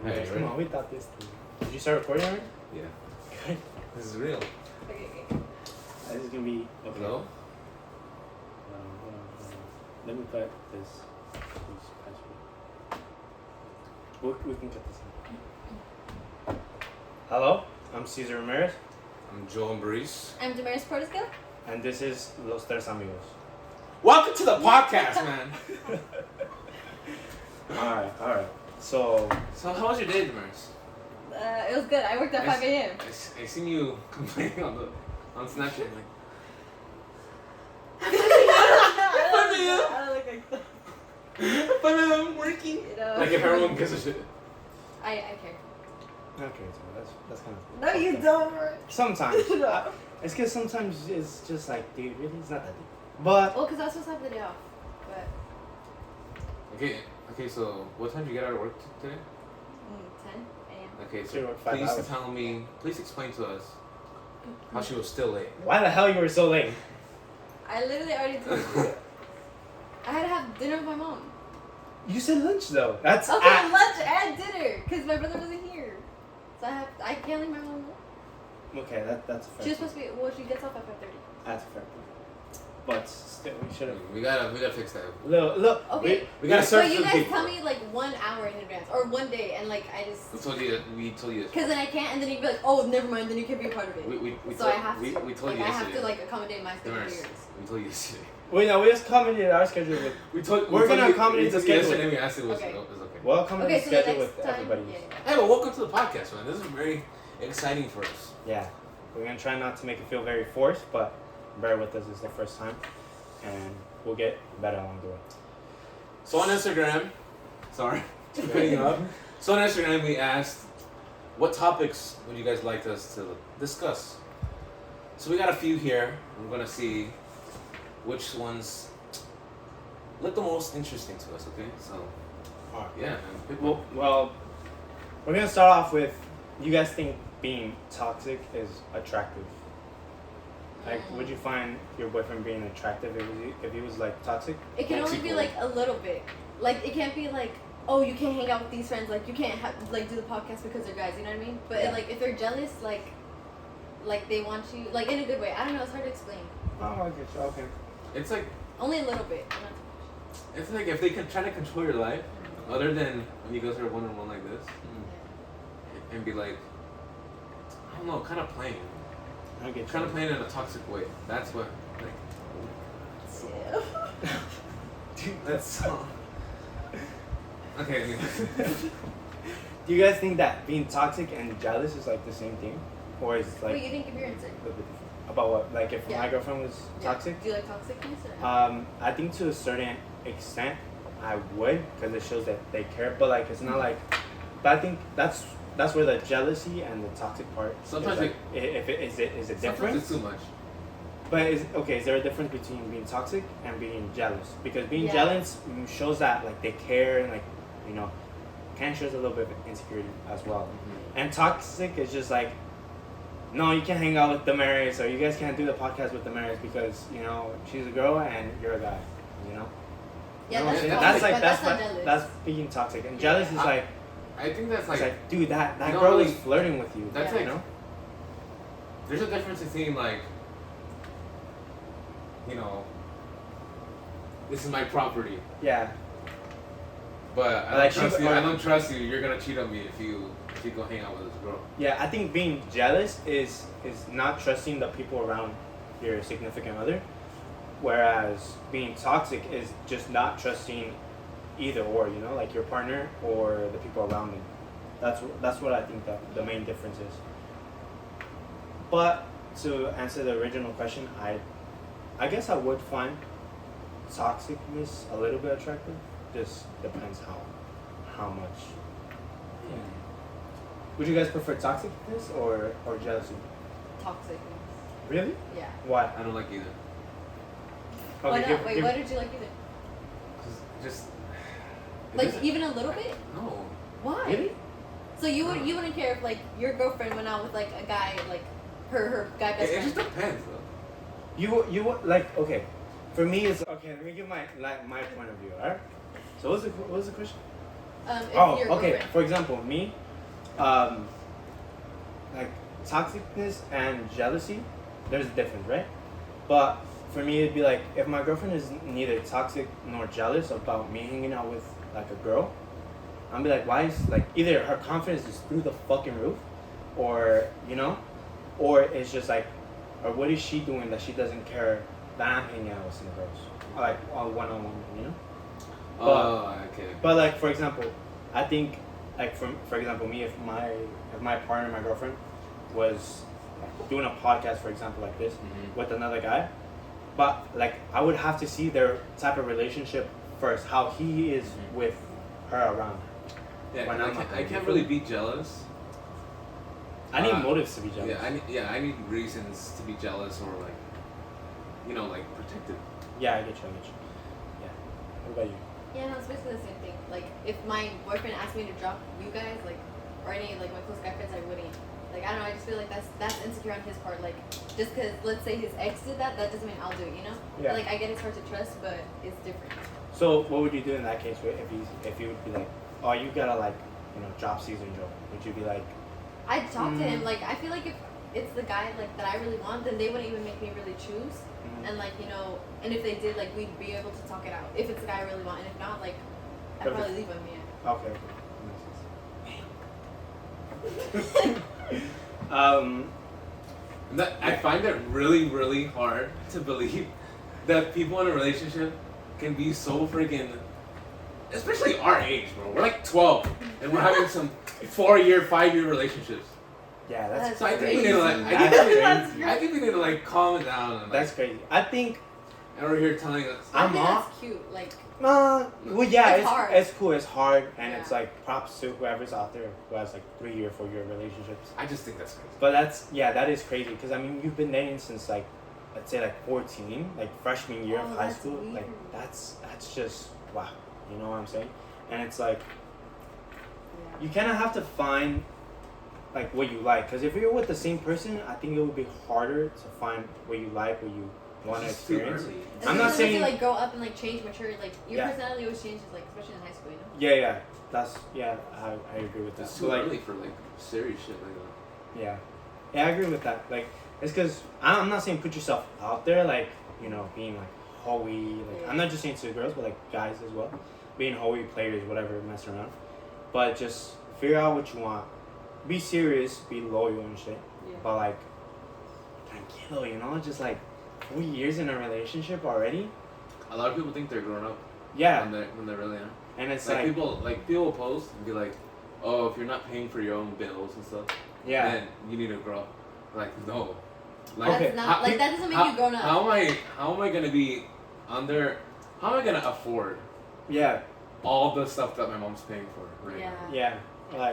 Hey, Come on, we thought this through. Did you start recording already? Yeah. Good. This is real. Okay. This is gonna be okay. Hello? Hold on. Let me put this password. We can cut this in. Hello, I'm Cesar Ramirez, I'm Joel Maurice. I'm Damaris Portisco. and this is Los Tres Amigos. Welcome to the podcast, man. Alright. So How was your day, Damaris? It was good. I worked at 5 a.m. I seen you complaining on Snapchat. Like, I don't look like that. but I'm working. You know. Like if everyone gives a shit. I care. okay, so that's kind of. No, you don't. Sometimes. No. It's because sometimes it's just like, dude, really, it's not that deep. But Well, because I was supposed to have the day off. But. Okay, so what time did you get out of work today? 10 a.m. Okay, So you so worked 5 hours. please explain to us how she was still late. why the hell you were so late? I literally already told you. I had to have dinner with my mom. You said lunch though. That's Okay, lunch and dinner. Because my brother wasn't here. So I can't leave my mom alone. Okay, that's a fair. She was supposed to be, well, she gets off at 5:30. That's a fair point. But still, we should have. We gotta fix that. Look. Okay. We gotta So search you for guys people. tell me like 1 hour in advance or one day, and like I just. We told you this. Because then I can't, and then you'd be like, oh, never mind, then you can't be a part of it. We So told, I have to. we told like, you I yesterday. have to like accommodate my schedule to Damaris, yours. we told you yesterday. Wait, no, we just accommodated our schedule with. We're gonna accommodate the schedule. Yesterday we asked it was Okay. it was okay. We'll accommodate Okay, the so the schedule next with time. everybody. Hey, well, welcome to the podcast, man. This is very exciting for us. Yeah, we're gonna try not to make it feel very forced, but bear with us. It's the first time, and we'll get better along the way. So on Instagram, sorry, putting you up. So on Instagram, we asked, what topics would you guys like us to discuss? So we got a few here. We're gonna see which ones look the most interesting to us. Okay, so Alright. yeah, man, pick one. Well, we're gonna start off with. You guys think being toxic is attractive? Like, would you find your boyfriend being attractive if he was like toxic? It can only be like a little bit. Like it can't be like, oh, you can't hang out with these friends. Like you can't like do the podcast because they're guys. You know what I mean? But Yeah. like if they're jealous, like they want you, like in a good way. I don't know. It's hard to explain. Oh, I get you. Okay. It's like Only a little bit. Not too much. it's like if they can try to control your life, other than when you go through a one-on-one like this, and be like, I don't know, kind of playing. I get you. Kind of playing in a toxic way. That's what. Like, Yeah. dude, that's so. Okay. Anyway. Do you guys think that being toxic and jealous is like the same thing, or is it like Wait, you didn't give your answer. a little bit different? About what? Like if Yeah. my girlfriend was toxic? Do you like toxicness or? I think to a certain extent, I would, because it shows that they care. But like, it's not like. But I think that's where the jealousy and the toxic part. Sometimes is like, if it is it Sometimes different? it's too much. But is there a difference between being toxic and being jealous? Because being Yeah. jealous shows that like they care and like can shows a little bit of insecurity as well. And toxic is just like, no, you can't hang out with Damaris, or you guys can't do the podcast with Damaris because she's a girl and you're a guy. Yeah, You know what I'm that's saying? toxic, That's like but that's not jealous. that's being toxic. And jealous is like, I think that's it's like, like, dude, that no, girl really, is flirting with you. that's Yeah. like, there's a difference between like, this is my property, Yeah. but I Like, don't trust she- you. I don't trust you. You're gonna cheat on me if you go hang out with this girl. Yeah, I think being jealous is not trusting the people around your significant other, whereas being toxic is just not trusting either or, like your partner or the people around them. That's what I think the main difference is. But to answer the original question, I guess I would find toxicness a little bit attractive. Just depends how much. Would you guys prefer toxicness or jealousy? Toxicness. Really? Yeah. Why? I don't like either. Why Okay, not? Wait, why did you like it? 'Cause just. it Like doesn't- even a little bit? No. Why? Really? So you wouldn't care if like your girlfriend went out with like a guy like her guy best It friend. just depends though. You like okay? For me, it's okay. Let me give my point of view. All right. So what's the question? If Oh, your okay. girlfriend- For example, me, like toxicness and jealousy, there's a difference, right? But for me, it'd be like if my girlfriend is neither toxic nor jealous about me hanging out with like a girl, I'm be like, why is like either her confidence is through the fucking roof, or you know, or it's just like, or what is she doing that she doesn't care that I'm hanging out with some girls, like on one-on-one, you know? Okay. But like for example, I think like for example me if my partner, my girlfriend, was like, doing a podcast for example like this with another guy, but like I would have to see their type of relationship first, how he is with her around. Yeah, When I'm I can't really be jealous. I need motives to be jealous. Yeah, I need reasons to be jealous or like, you know, like protective. Yeah, I get you. Yeah. What about you? Yeah, no, it's basically the same thing. Like, if my boyfriend asked me to drop you guys, like, or any like my close guy friends, I wouldn't. Like, I don't know. I just feel like that's insecure on his part. Like, just because let's say his ex did that, that doesn't mean I'll do it. You know? Yeah. Like, I get it's hard to trust, but it's different. So what would you do in that case if you would be like, oh, you gotta like, you know, drop season Joe? Would you be like, I'd talk to him. Like, I feel like if it's the guy like that I really want, then they wouldn't even make me really choose. And like, you know, and if they did, like, we'd be able to talk it out. If it's the guy I really want, and if not, like, I'd Okay. probably leave him. Yeah. okay? That I find it really, really hard to believe that people in a relationship can be so freaking, especially our age, bro. We're like 12, and we're having some 4-year, 5-year relationships. Yeah, that's So I think we crazy. need to like, I think we need to like calm it down. And, like, That's crazy. I think. and we're here telling us. I I'm think off. that's cute. Like, Well, yeah, It's hard. it's cool. It's hard, and Yeah. it's like props to whoever's out there who has like 3-year, 4-year relationships. I just think that's crazy. But that is crazy because I mean you've been dating since like, let's say like 14, like freshman year of Oh, high that's school. weird. Like that's just wow. You know what I'm saying? And it's like yeah. you kind of have to find like what you like, because if you're with the same person, I think it would be harder to find what you like, what you want to It's just too experience. early. I'm not saying- you like grow up and like change, mature. Like your Yeah. personality always changes, like especially in high school. You know. Yeah, I agree with that. It's So, too like, early for like serious shit like that. yeah, I agree with that. Like, it's because I'm not saying put yourself out there, like, you know, being like hoey. Like, I'm not just saying to the girls, but like guys as well, being hoey, players, whatever, messing around. But just figure out what you want. Be serious, be loyal and shit. Yeah. But like, tranquilo, you know, just like 4 years in a relationship already. A lot of people think they're grown up Yeah, when they're really young. and it's Like like people will post and be like, oh, if you're not paying for your own bills and stuff, yeah. then you need to grow up. Like no, That's Okay, not like that doesn't make you grown up. How am I gonna be under? How am I gonna afford Yeah, all the stuff that my mom's paying for? Right Yeah. now?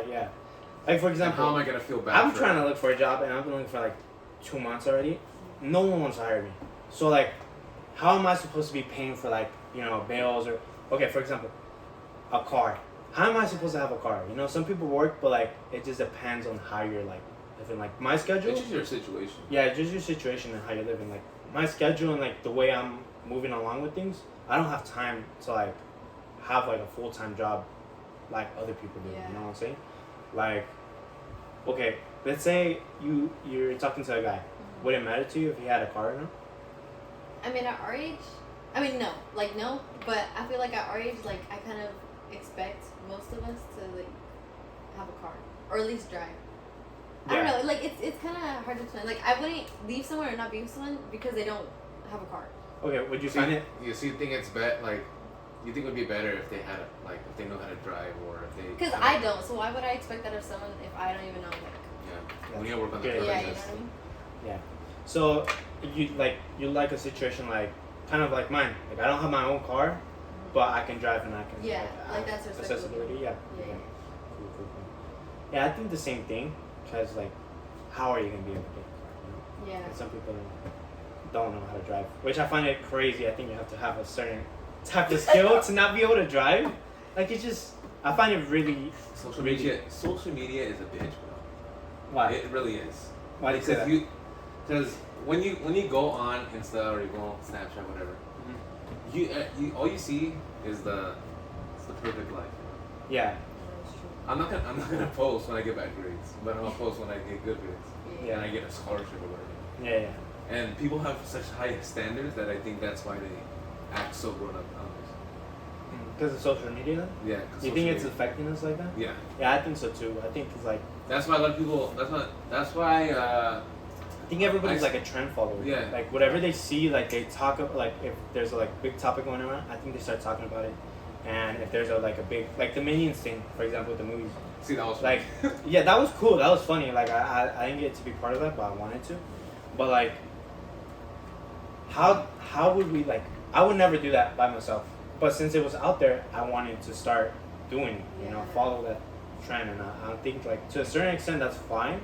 yeah. Like for And example, how am I gonna feel bad? I'm for trying it? to look for a job and I've been looking for like 2 months already. No one wants to hire me. So like, how am I supposed to be paying for like, you know, bills or okay, for example, a car. How am I supposed to have a car? You know, some people work, but like it just depends on how you're like living. Like my schedule. It's just your situation. Yeah, just your situation and how you're living. Like my schedule and like the way I'm moving along with things, I don't have time to like have like a full-time job like other people do. Yeah. You know what I'm saying? Like, okay, let's say you're talking to a guy. Would it matter to you if he had a car or no? I mean, at our age, I mean, no, but I feel like at our age, like, I kind of expect most of us to, like, have a car, or at least drive. I don't Yeah. know, like, it's kind of hard to explain. Like, I wouldn't leave someone or not be with someone because they don't have a car. Okay, would you See, find it? you think it's like, you think it would be better if they had like if they know how to drive or if they. Because I don't, so why would I expect that of someone if I don't even know, like, Yeah, we need to work on the Yeah, yeah, you know process. what I mean? Yeah. So you like a situation like kind of like mine. Like I don't have my own car, but I can drive and I can. Yeah, like have that's respectable. accessibility. Yeah. Yeah. Cool. Yeah, I think the same thing. Cause like, how are you gonna be able to get a car? You know? Yeah. And some people don't know how to drive, which I find it crazy. I think you have to have a certain type of skill to not be able to drive. Like it's just, I find it really. Social media is a bitch, bro. Why? It really is. Why do you say that? Because when you go on Insta or you go on Snapchat, whatever, Mhm. you all you see is the perfect life. Yeah. That's true. I'm not gonna post when I get bad grades, but I'll post when I get good grades. Yeah. And I get a scholarship or whatever. Yeah. And people have such high standards that I think that's why they act so grown up nowadays. Because of social media, then? Yeah. 'Cause You social think it's media- affecting us like that? Yeah. Yeah, I think so too. I think it's like That's why a lot of people. That's why. I think everybody's like a trend follower. Yeah. Like whatever they see, like they talk about. Like if there's a like big topic going around, I think they start talking about it. And if there's a like a big like the Minions thing, for example, with the movies. See, that was Like, yeah, that was cool. That was funny. Like I didn't get to be part of that, but I wanted to. But like, how would we like? I would never do that by myself. But since it was out there, I wanted to start doing it. You know, Yeah. follow that trend, and I think like to a certain extent that's fine.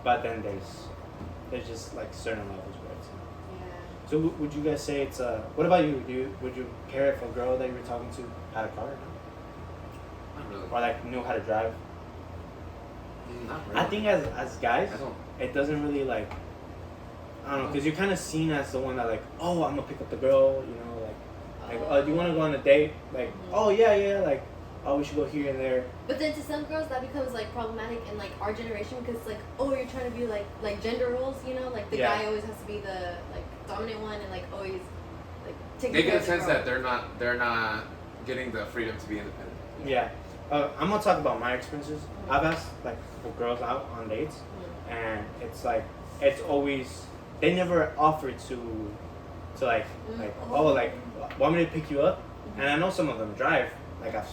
But then there's just like certain levels where it's. Yeah. So would you guys say it's what about you? Would you care if a girl that you were talking to had a car or not? not really. Or like knew how to drive? Not really. I think as guys, I don't. it doesn't really like. I don't know, because you're kind of seen as the one that like, oh, I'm gonna pick up the girl, you know, like, do you want to go on a date? Like, oh yeah, like, oh, we should go here and there. But then to some girls that becomes like problematic in like our generation because it's like, oh, you're trying to be like gender roles, you know, like the Yeah. guy always has to be the like dominant one and like always like take They care get a of the sense girl. that they're not getting the freedom to be independent. Yeah. I'm gonna talk about my experiences. I've asked like for girls out on dates, and it's like it's always they never offer to like oh like want me to pick you up, and I know some of them drive. Like I've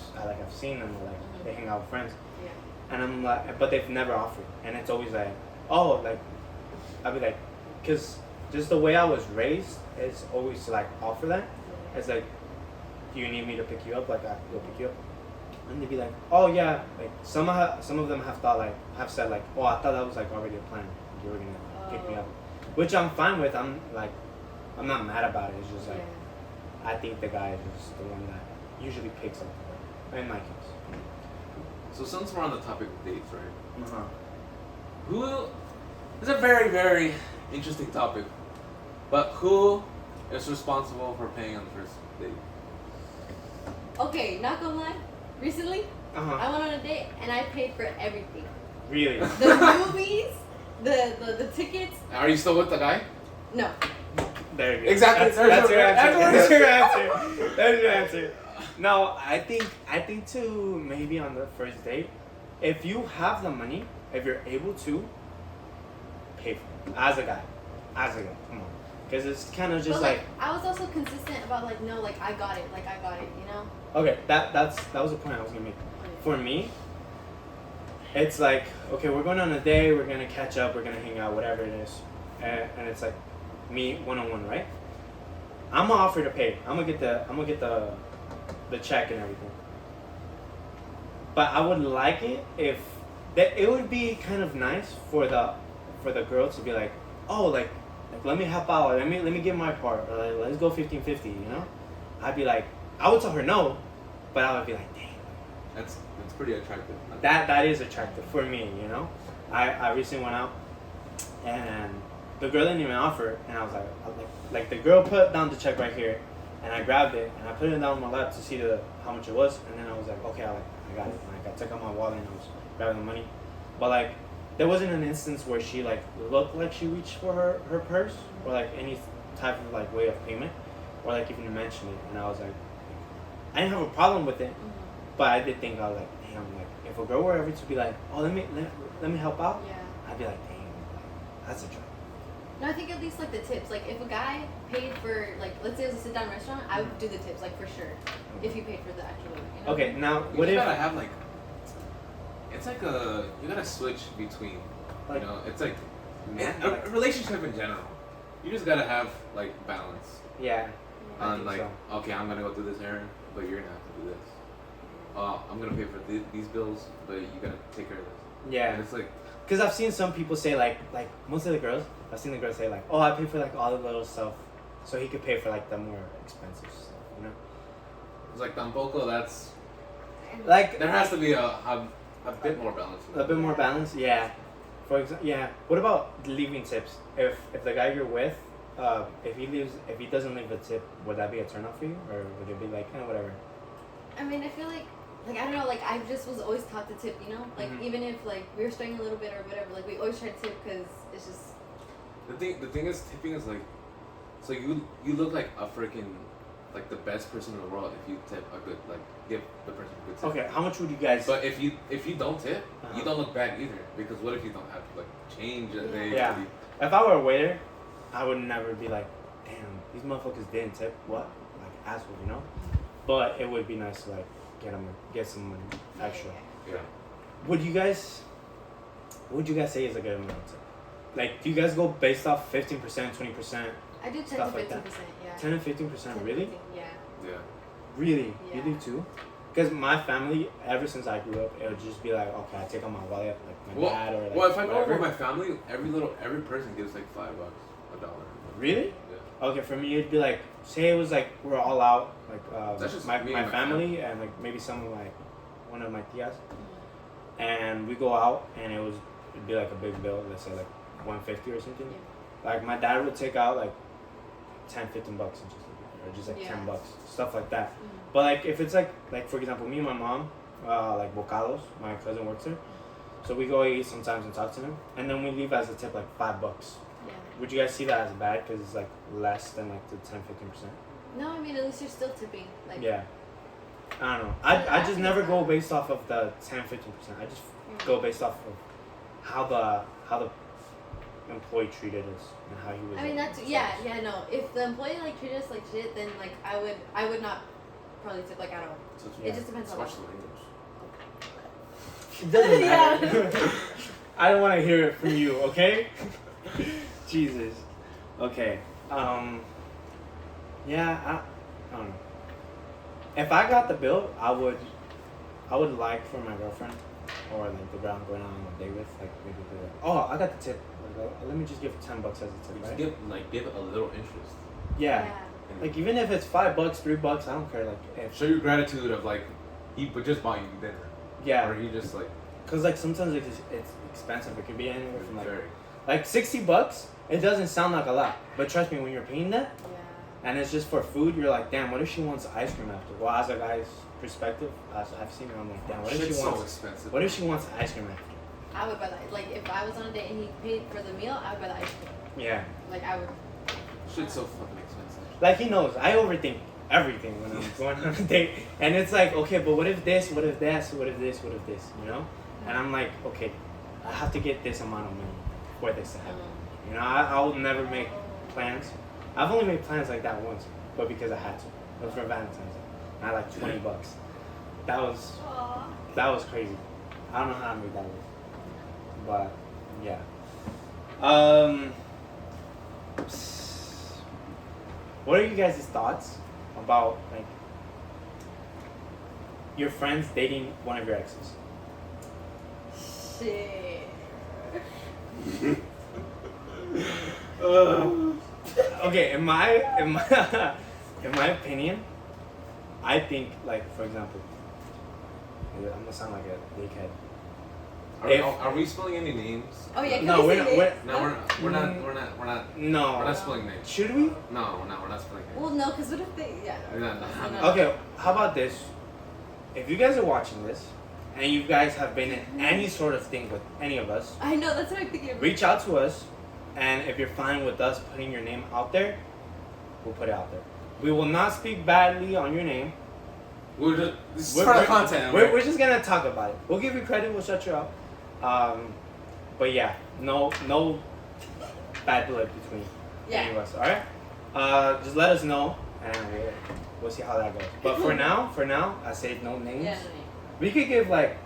seen them like they hang out with friends, Yeah. and I'm like, but they've never offered, and it's always like, oh, like I'd be like, cause just the way I was raised is always to like offer that. It's like, do you need me to pick you up? Like I will pick you up, and they'd be like, oh yeah, like some of them have said like, oh, I thought that was like already a plan. You were gonna pick me up, which I'm fine with. I'm not mad about it. It's just like I think the guy is just the one that usually picks up, in my case. So since we're on the topic of dates, right? Uh-huh. Who? It's a very, very interesting topic. But who is responsible for paying on the first date? Okay, not gonna lie. Recently, Uh-huh. I went on a date and I paid for everything. Really? The movies, the tickets. Are you still with the guy? No. There you go. Exactly. That's your answer. That's your That's answer. That's your answer. No, I think to maybe on the first date, if you have the money, if you're able to, pay for it as a guy, come on, because it's kind of just But like I was also consistent about like no, like I got it, you know. okay, that was the point I was gonna make. For me, it's like okay, we're going on a date, we're gonna catch up, we're gonna hang out, whatever it is, and it's like me one-on-one, right? I'm gonna offer to pay. I'm gonna get the check and everything. But I would like it if that it would be kind of nice for the girl to be like, oh, like let me help out, let me give my part, or like, let's go 15-50, you know? I'd be like, I would tell her no, but I would be like, dang. That's pretty attractive. That is attractive for me, you know. I recently went out, and the girl didn't even offer, and I was like the girl put down the check right here, and I grabbed it and I put it down on my lap to see how much it was, and then I was like, okay, I got it. And I took out my wallet and I was grabbing the money, but like there wasn't an instance where she like looked like she reached for her purse or like any type of like way of payment, or like even mention it, and I was like, I didn't have a problem with it. But I did think I was like, damn, like if a girl were ever to be like, oh, let me help out, Yeah. I'd be like, dang, that's a joke. No, I think at least like the tips. Like if a guy paid for like let's say it was a sit down restaurant, I would do the tips like for sure. If he paid for the actual, you know. Okay, now You what just if gotta have like. It's like you gotta switch between. Like, you know, it's like man, a relationship in general. You just gotta have like balance. yeah, I On think like, so. okay, I'm gonna go do this errand, but you're gonna have to do this. I'm gonna pay for these bills, but you gotta take care of this. Yeah, And it's like, because I've seen some people say like most of the girls, I've seen the girls say like, oh, I pay for like all the little stuff, so he could pay for like the more expensive stuff, you know? it's like tampoco. That's Like there has to be a bit more balance. a bit more balance, yeah. For example, yeah. What about leaving tips? If the guy you're with, if he doesn't leave a tip, would that be a turn off for you, or would it be like, whatever? I mean, I feel like like I don't know, like I just was always taught to tip, you know, like Mhm. even if like we were struggling a little bit or whatever, like we always try to tip because it's just. The thing is, tipping is like, so you look like a freaking, like the best person in the world if you tip a good, like give the person a good tip. Okay, how much would you guys? But if you don't tip, Uh-huh. you don't look bad either, because what if you don't have like change that day? Yeah. If I were a waiter, I would never be like, damn, these motherfuckers didn't tip. What? Like asshole, you know? But it would be nice to like get some money extra. Yeah. Would you guys? What would you guys say is a good amount of tip? Like, do you guys go based off 15%, 20%, I do 10 to Stuff like 15%, that. yeah. 10 and 15%? 10 Really? 15, yeah. Yeah. Really? Yeah. You do too? Because my family, ever since I grew up, it would just be like, okay, I take out my wallet, like my dad or like Well, if I go over whatever. with my family, every person gives like $5, $1. Really? Yeah. Okay, for me it'd be like, say it was like we're all out, like That's just my me and my family and like maybe some of like one of my tias, and we go out and it'd be like a big bill, let's say like 150 or something. Yeah. Like my dad would take out like 10, 15 bucks and just like Yeah. 10 bucks, stuff like that. Mhm. But like if it's like for example, me and my mom, like Bocados, my cousin works there, so we go eat sometimes and talk to him, and then we leave as a tip like $5. Yeah. Would you guys see that as bad because it's like less than like the 10, 15%? No, I mean at least you're still tipping. Like. Yeah. I don't know. Yeah, I just I never think go so. based off of the 10, 15%. I just Mm. go based off of how the employee treated us and how he was. I mean that's no. If the employee like treated us like shit, then like I would not probably tip like at all. So It just depends on. watch the language. It doesn't Yeah. matter. I don't want to hear it from you, okay? Jesus. Okay. Yeah, I don't know. If I got the bill, I would like for my girlfriend or like the girl I'm going on a date with, like maybe be like, oh, I got the tip. Like, let me just give $10 as a tip, right? Give it a little interest. Yeah. Like even if it's $5, $3, I don't care. Like if Show your gratitude of like he just bought you dinner. yeah, Or he just like because like sometimes it's expensive. It could be anywhere from very. like $60. It doesn't sound like a lot, but trust me, when you're paying that Yeah. and it's just for food, you're like, damn, what if she wants ice cream after? Well, as a guy's perspective, as I've seen her, I'm like, damn, what if she Shit's so wants? expensive. What if she wants ice cream after? I would buy that. Like if I was on a date and he paid for the meal, I would buy the ice cream. Yeah. Like I would. Shit's so fucking expensive. Like he knows, I overthink everything when I'm going on a date, and it's like, okay, but what if this? What if that? What if this? What if this? You know? And I'm like, okay, I have to get this amount of money for this to happen. You know, I will never make plans. I've only made plans like that once, but because I had to. It was for Valentine's Day. And I had like $20. That was crazy. I don't know how I made that work. But yeah. What are you guys' thoughts about like your friends dating one of your exes? Shit. Okay, in my in my opinion, I think like for example, I'm gonna sound like a dickhead. Are we spelling any names? Oh yeah. Can No, we we're say not. this? No, we're not. No. We're not spelling names. Should we? No, we're not spelling names. Well, no, because what if they? Yeah. No. Okay, how about this? If you guys are watching this, and you guys have been in any sort of thing with any of us, I know that's what I'm thinking. reach out to us, and if you're fine with us putting your name out there, we'll put it out there. We will not speak badly on your name. This is part of content. We're just gonna talk about it. We'll give you credit. We'll shut you up. But yeah, no bad blood between any of us. All right. Just let us know, and we'll see how that goes. But for now, I say no names. Yeah. We could give like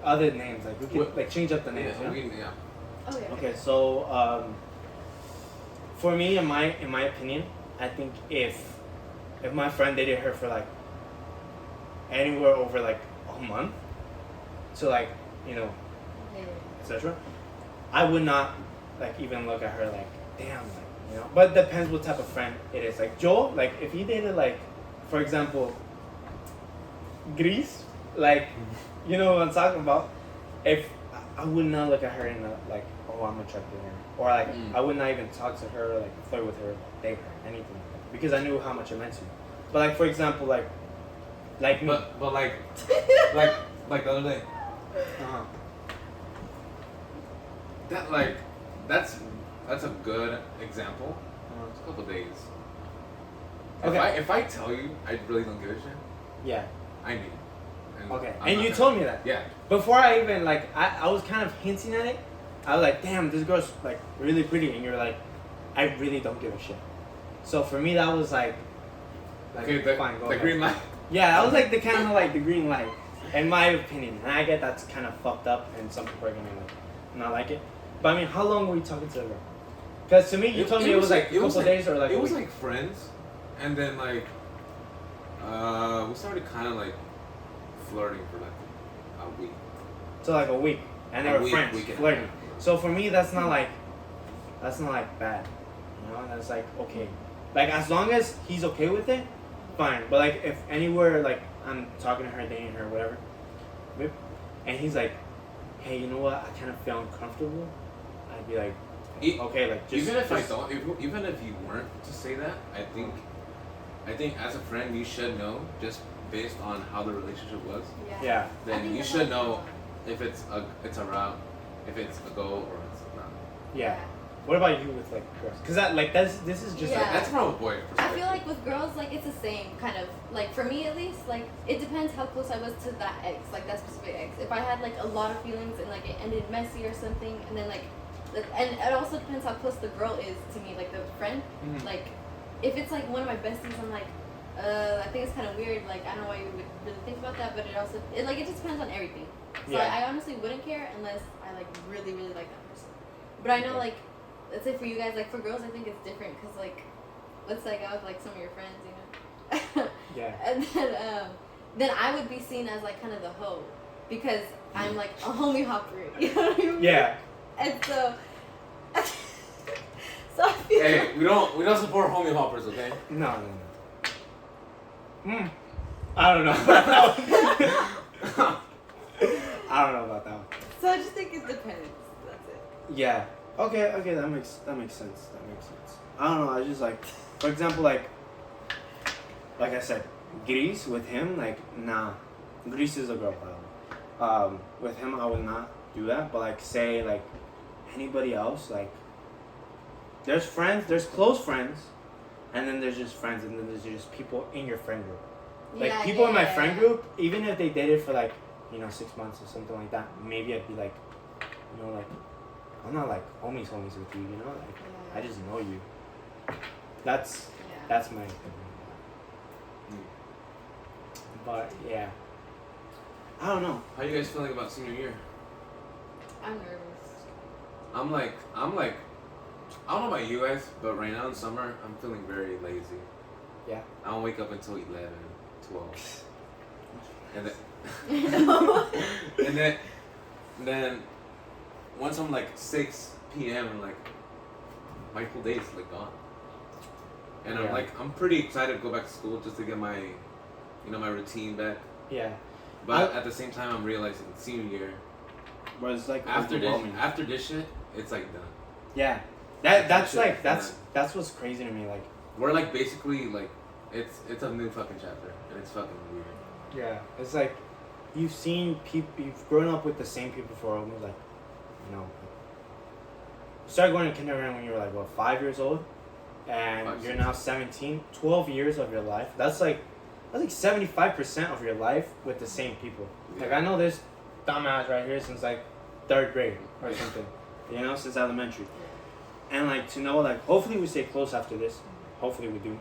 other names. Like we could like change up the names. Yeah. Okay. Okay, so for me, in my opinion, I think if my friend dated her for like anywhere over like a month to like etc., I would not like even look at her like damn like But it depends what type of friend it is. Like Joe, like if he dated like, for example, Gris, like you know what I'm talking about. If I would not look at her in a, like, oh, I'm attracted to her. Or, like, I would not even talk to her, like, flirt with her, date her, anything like that. Because I knew how much it meant to me. But, like, for example, like Like me. But like the other day. Uh-huh. That like that's a good example. Uh-huh. It's a couple days. Okay. If I tell you I really don't give a shit, Yeah. I mean. Okay. I'm And not you gonna- told me that. Yeah. Before I even like I was kind of hinting at it. I was like, damn, this girl's like really pretty, and you're like, I really don't give a shit. So for me, that was like Okay, the, fine, go the ahead. green light. Yeah, that was like the kind of like the green light, in my opinion. And I get that's kind of fucked up, and some people are gonna like not like it. But I mean, how long were you talking to the girl? Because to me, you told me it was like a couple days or like it a was week. like friends, and then like we started kind of like flirting for like a week. So like a week, and they A were week, friends, week and a flirting. half. So for me, that's not like bad, you know. That's like okay, like as long as he's okay with it, fine. But like if anywhere like I'm talking to her, dating her, whatever, and he's like, hey, you know what? I kind of feel uncomfortable. I'd be like, okay, like just even if I just- don't, even if you weren't to say that, I think as a friend you should know just based on how the relationship was. Yeah. I Then think you that's should what know if it's a route, if it's a go or it's not. Yeah. What about you with like girls? Cause that like this is just Yeah. like That's from a boy I perspective. feel like with girls, like it's the same kind of like for me at least. Like it depends how close I was to that ex, like that specific ex. If I had like a lot of feelings and like it ended messy or something, and then like, and it also depends how close the girl is to me, like the friend. Mhm. Like if it's like one of my besties, I'm like, I think it's kind of weird. Like I don't know why you would really think about that, but it just depends on everything. So Yeah. I honestly wouldn't care unless I like really like that person. But I know like. Let's say for you guys, like for girls, I think it's different because like, let's say I go with like some of your friends, you know, yeah. and then I would be seen as like kind of the hoe because I'm like a homie hopper, you know what I mean? Yeah. And so, so I feel Hey, we don't support homie hoppers, okay? No. I don't know about that one. I don't know about that one. so I just think it depends. That's it. Yeah. Okay, that makes sense. I don't know, I just like, for example, like I said, Grease with him, like, nah. Grease is a girl, by the way. With him, I would not do that, but like, say, like, anybody else, like, there's friends, there's close friends, and then there's just friends, and then there's just people in your friend group. Like, people in my friend group, even if they dated for, like, 6 months or something like that, maybe I'd be like, like, I'm not like homies with you, like, Yeah. I just know you. That's my opinion. But, yeah. I don't know. How you guys feeling about senior year? I'm nervous. I'm like, I don't know about you guys, but right now in summer, I'm feeling very lazy. Yeah. I don't wake up until 11, 12. And then, and then once I'm like 6 p.m. and like my whole day is like gone. And Yeah. I'm pretty excited to go back to school just to get my, my routine back. Yeah. But at the same time, I'm realizing senior year, But it's like after overwhelming. this shit, it's like done. Yeah. That's shit, like, yeah. that's what's crazy to me. Like, We're like basically like, it's a new fucking chapter, and it's fucking weird. yeah. It's like, you've seen people, you've grown up with the same people for almost like, you started going to kindergarten when you were like, what, 5 years old? And 5, you're 6. now 17, 12 years of your life. That's like 75% of your life with the same people. Like, Yeah. I know this dumbass right here since like 3rd grade or something, since elementary. And like, to know, like, hopefully we stay close after this. Hopefully we do.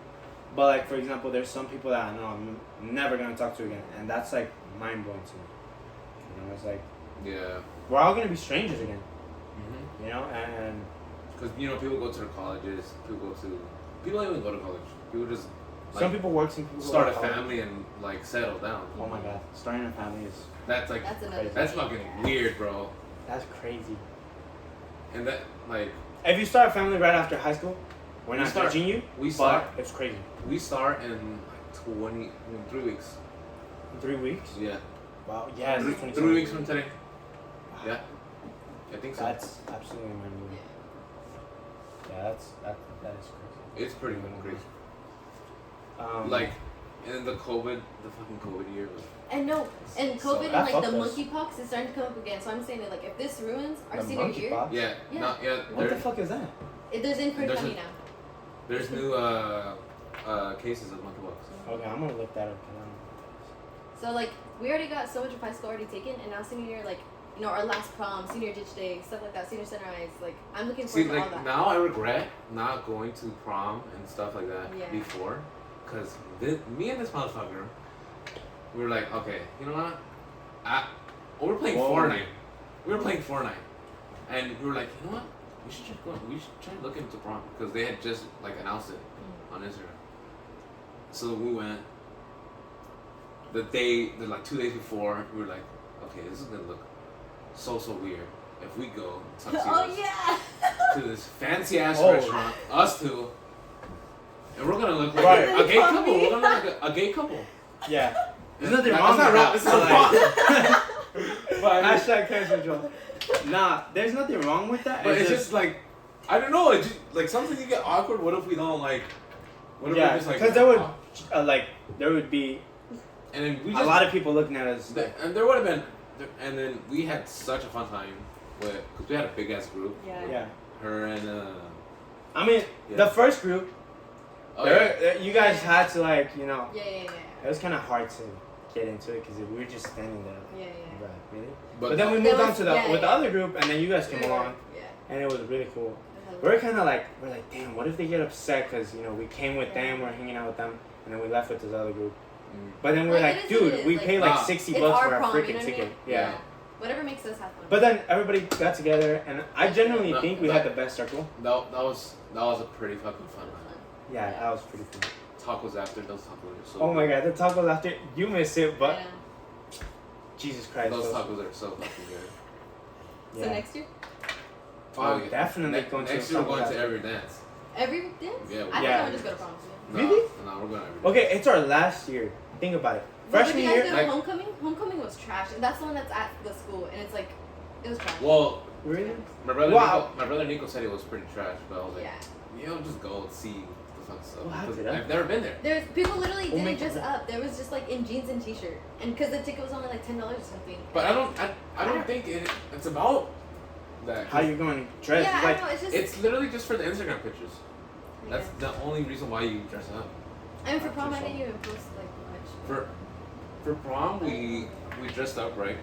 But like, for example, there's some people that I know I'm never going to talk to again. And that's like mind-blowing to me. It's like, Yeah. we're all going to be strangers again. Mm-hmm. And Because people go to their colleges, people don't even go to college. People just some people work, some people start a go to college. family and like settle down. Oh my god, starting a family is That's like That's another. that's thing. fucking weird, bro. that's crazy. And that like If you start a family right after high school, we're We not start- judging you. we but start- it's crazy. we start in like 3 weeks. In 3 weeks. Yeah. Wow. Yeah. It's 3 27. weeks from today. Yeah. I think so. That's absolutely mind blowing. Yeah, that is crazy. It's pretty fucking crazy. Um, Like And then the fucking COVID year was. And no, and So COVID and that like fucked the us. monkeypox is starting to come up again. So I'm saying that like if this ruins our The senior year, monkeypox? Yeah. Yeah. Not, yeah. What the fuck is that? there's inquiry There's coming now. There's new cases of monkeypox. Okay, I'm gonna look that up. So like we already got so much of high school already taken, and now senior year, like you know, our last prom, senior ditch day, stuff like that, senior sunrise. Like I'm looking See, forward to like all that. now I regret not going to prom and stuff like that Yeah. before, because me and this motherfucker, we were like, okay, you know what? We were playing Whoa. Fortnite. We were playing Fortnite, and we were like, you know what? We should check going. We should try to look into prom because they had just like announced it on Instagram. So we went. Like 2 days before, we were like, okay, this is gonna look so weird if we go tuxedos Oh yeah. to this fancy ass Oh. restaurant, us two, and we're gonna look like Right. a gay couple. We're gonna look like a gay couple. Yeah. There's nothing That's wrong not with wrong. that. It's not Like- But, I mean, Hashtag cancel Joe. Nah, there's nothing wrong with that. but it's just like, I don't know. It's just, like sometimes you get awkward. What if we don't like? What if yeah, we just like? because there would be and then we a just, lot of people looking at us. and there would have been, and then we had such a fun time with because we had a big ass group. Yeah. Yeah. Her and I mean, Yeah. the first group, oh yeah. you guys had to like, you know, Yeah. it was kind of hard to get into it because we were just standing there. Like, Yeah. right, really? But, But then we There moved on was- to the yeah, with the yeah. other group, and then you guys came along, Yeah. and it was really cool. We're kind of like, damn, what if they get upset because you know we came with Yeah. them, we're hanging out with them, and then we left with this other group. Mm. But then we're Like, like, it is dude, what it is, we like- paid like Nah. $60 It's for our a prom, freaking you know what I ticket. mean? Yeah. Whatever makes us have fun. But then everybody got together, and I genuinely No, think we no. had the best circle. that was a pretty fucking fun night. Yeah, that was pretty cool. Tacos after those tacos are so. Oh my god, the tacos after you missed it, but Yeah. Jesus Christ, Those those- tacos are so fucking good. So yeah. next year, Oh, definitely going to next the year we're tacos going to after. every dance. every dance. Yeah, I Yeah. think I would just go to prom. No, Really? No, we're going every dance. Okay, it's our last year. Think about it. But Freshman did you guys year, go to like- homecoming? Homecoming was trash, and that's the one that's at the school, and it's like, it was trash. Well, really? my brother Nico said it was pretty trash, but I was like, Yeah. you know, just go and see the fucking stuff. We'll have Because to, huh? I've never been there. There's people literally We'll didn't make dress it up. There was just like in jeans and t-shirt, and because the ticket was only like $10 or something. But I don't think it's about that. How you going to dress? Yeah, Like, I know. It's just. It's literally just for the Instagram pictures. Yeah. That's the only reason why you dress up. I mean, for prom, I so. didn't even post like much. For prom, we dressed up, right?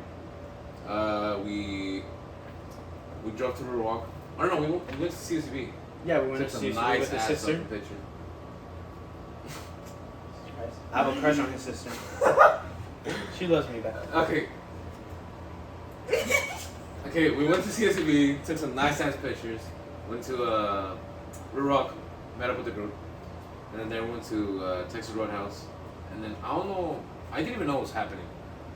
We drove to Riverwalk. I don't know. We went to CSB. yeah, we went Took to some see nice with his ass sister. fucking picture. I have a crush on his sister. She loves me back. Okay. Okay, we went to CSB, took some nice ass pictures, went to Riverwalk, met up with the group, and then we went to Texas Roadhouse, and then I don't know, I didn't even know what was happening,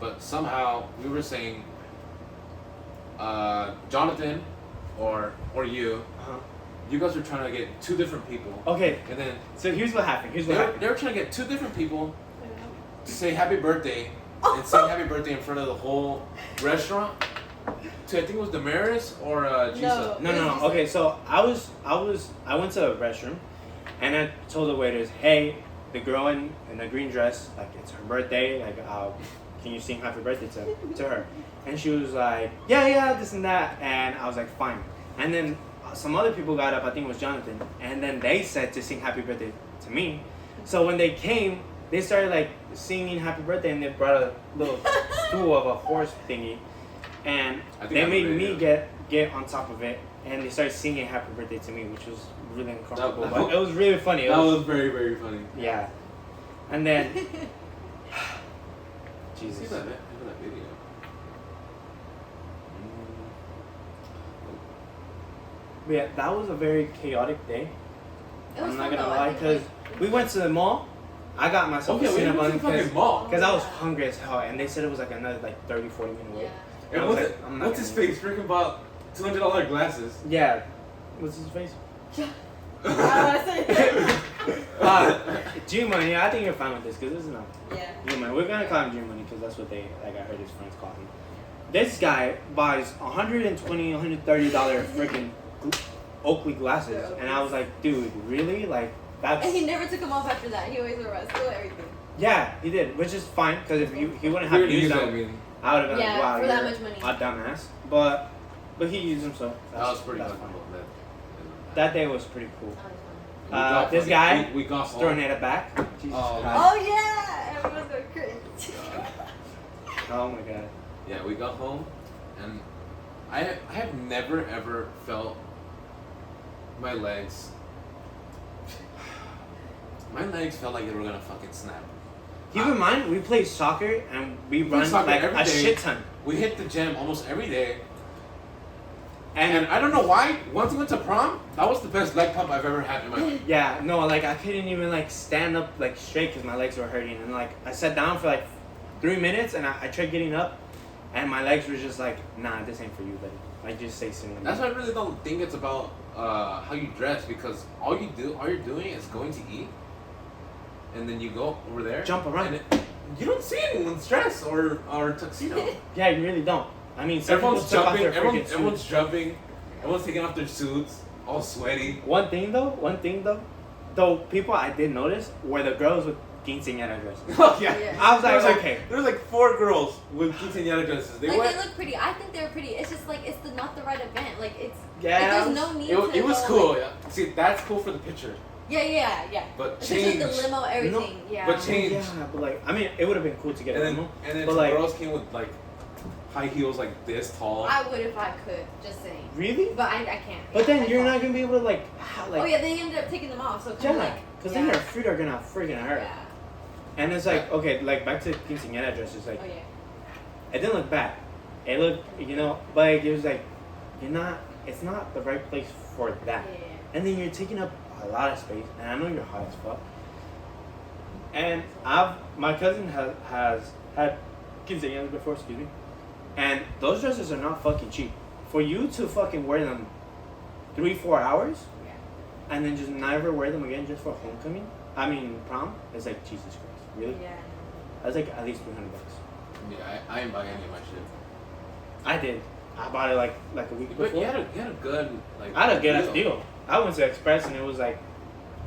but somehow we were saying, Jonathan, or you, Uh-huh. you guys were trying to get two different people, Okay, and then so here's what happened. they were trying to get two different people to say happy birthday and sing happy birthday in front of the whole restaurant. To, I think it was Damaris or Gisa. No. Okay, so I went to the restroom, and I told the waiters, hey, the girl in the green dress, like it's her birthday, like can you sing happy birthday to her? And she was like, yeah, this and that, and I was like, fine. And then some other people got up, I think it was Jonathan, and then they said to sing happy birthday to me. So when they came, they started like singing happy birthday, and they brought a little stool of a horse thingy, and I think they I made remember, me yeah. get on top of it, and they started singing happy birthday to me, which was really uncomfortable, That- but it was really funny. It That was, was very, very funny. yeah. And then See Jesus. that, even that video. But yeah, that was a very chaotic day. It was I'm not fun, gonna though. I lie, think, because like, we went to the mall. I got myself Okay, a we went to the Cinnabon fucking mall. because I was hungry as hell, and they said it was like another like 30, 40 minute wait. Yeah. And I And was what's, like, I'm not what's his gonna- face? Freaking about $200 glasses. Yeah. What's his face? Yeah. G-Money. I think you're fine with this because this is not Yeah. G-Money. We're gonna call him G-Money because that's what they, like, I heard his friends call him. This guy buys $120, $130 freaking Oakley glasses, and I was like, dude, really? Like, that's. And he never took them off after that. He always wore us. Still everything. Yeah, he did, which is fine because if he wouldn't We have already used used that them, meeting. I would have been Yeah, like, wow, for that you're much money. a dumbass. But he used them, so That was pretty that's fucking fine. cool. That day was pretty cool. We got This fucking- guy we got was throwing home. it at back. Jesus Oh. Christ. Oh yeah, everyone's going crazy. Oh my god. Yeah, we got home, and I have never ever felt my legs. My legs felt like they were gonna fucking snap. Keep in mind, we play soccer and we play run soccer like every a day. shit ton. We hit the gym almost every day, And and I don't know why. Once we went to prom, that was the best leg pump I've ever had in my life. yeah, no, like I couldn't even like stand up like straight because my legs were hurting. And like I sat down for like 3 minutes and I tried getting up, and my legs were just like, nah, this ain't for you, buddy. Like just say something. That's why I really don't think it's about how you dress, because all you're doing is going to eat, and then you go over there, Jump around. and you don't see anyone's dress or tuxedo. Yeah, you really don't. I mean, some Everyone's people took off jumping. their freaking Everyone's suits. jumping. Everyone's taking off their suits, all sweaty. One thing though, people I did notice were the girls with quinceañera dresses. Oh yeah. Yeah. I was There like, was okay. There was like 4 girls with quinceañera dresses. They Like went. they look pretty. I think they're pretty. It's just like it's not the right event. Like it's Yeah. like, there's no need to It was go, cool. like- Yeah. See, that's cool for the picture, yeah. but Especially change. the limo, everything. Yeah. But change. Yeah, but like, I mean, it would have been cool to get And a then limo. and then But some like- girls came with like high heels like this tall. I would if I could. Just saying. Really? But I can't. But then I you're can't. not gonna be able to like, Oh yeah, they ended up taking them off. So kind of yeah, like. because yeah. then your feet are gonna freaking hurt. Yeah. And it's like, okay, like back to quinceañera dresses, like Oh yeah. it didn't look bad. It looked, but like, it was like, it's not the right place for that. Yeah. And then you're taking up a lot of space, and I know you're hot as fuck. And my cousin has had quinceañeras before, excuse me, and those dresses are not fucking cheap. For you to fucking wear them 3-4 hours, Yeah. and then just never wear them again just for homecoming, prom, it's like, Jesus Christ, really? Yeah. That's like at least $300. Yeah, I didn't buy any of my shit. I did. I bought it like a week before. But you had a good like. I had a good ass deal. I went to Express and it was like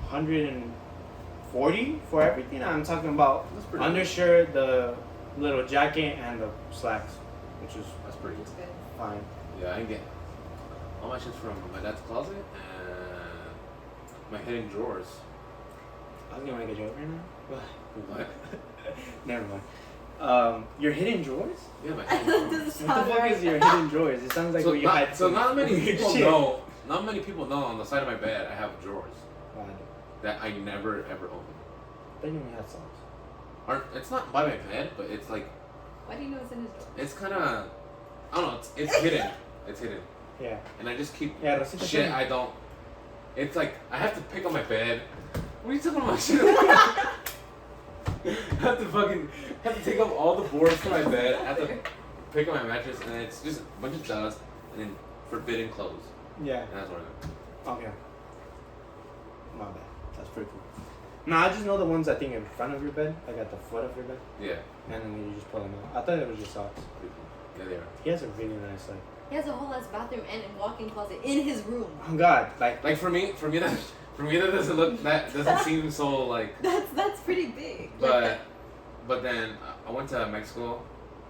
140 for everything. I'm talking about That's pretty undershirt, the little jacket, and the slacks, which is That's pretty good. It's good. fine. Yeah, I can get all my shit's from my dad's closet and my hidden drawers. I was gonna make a joke right now. What? Never mind. Your hidden drawers? Yeah, my I hidden know drawers. this is What the fuck is your hidden drawers? It sounds like So where you not, hide so some not many weird people shit. know. Not many people know on the side of my bed I have drawers Wow. that I never ever open. Then you have socks. It's not by my bed, but it's like Why do you know it's in his drawer? it's kind of I don't know. It's hidden. It's hidden, Yeah. and I just keep Yeah, Rosita shit. told me. I don't. It's like I have to pick on my bed. What are you talking about? Shit. I have to take off all the boards from my bed. I have to pick on my mattress, and it's just a bunch of dust, and then forbidden clothes, Yeah. and that's what I Okay. My bad. That's pretty cool. No, I just know the ones I think in front of your bed, like at the foot of your bed, do. Yeah, and then you just pull them out. I thought it was just socks. pretty cool. Yeah, they are. He has a really nice like. He has a whole ass bathroom and a walk-in closet in his room. Oh God, like Like for me that doesn't look that doesn't seem so like. That's pretty big. But then I went to Mexico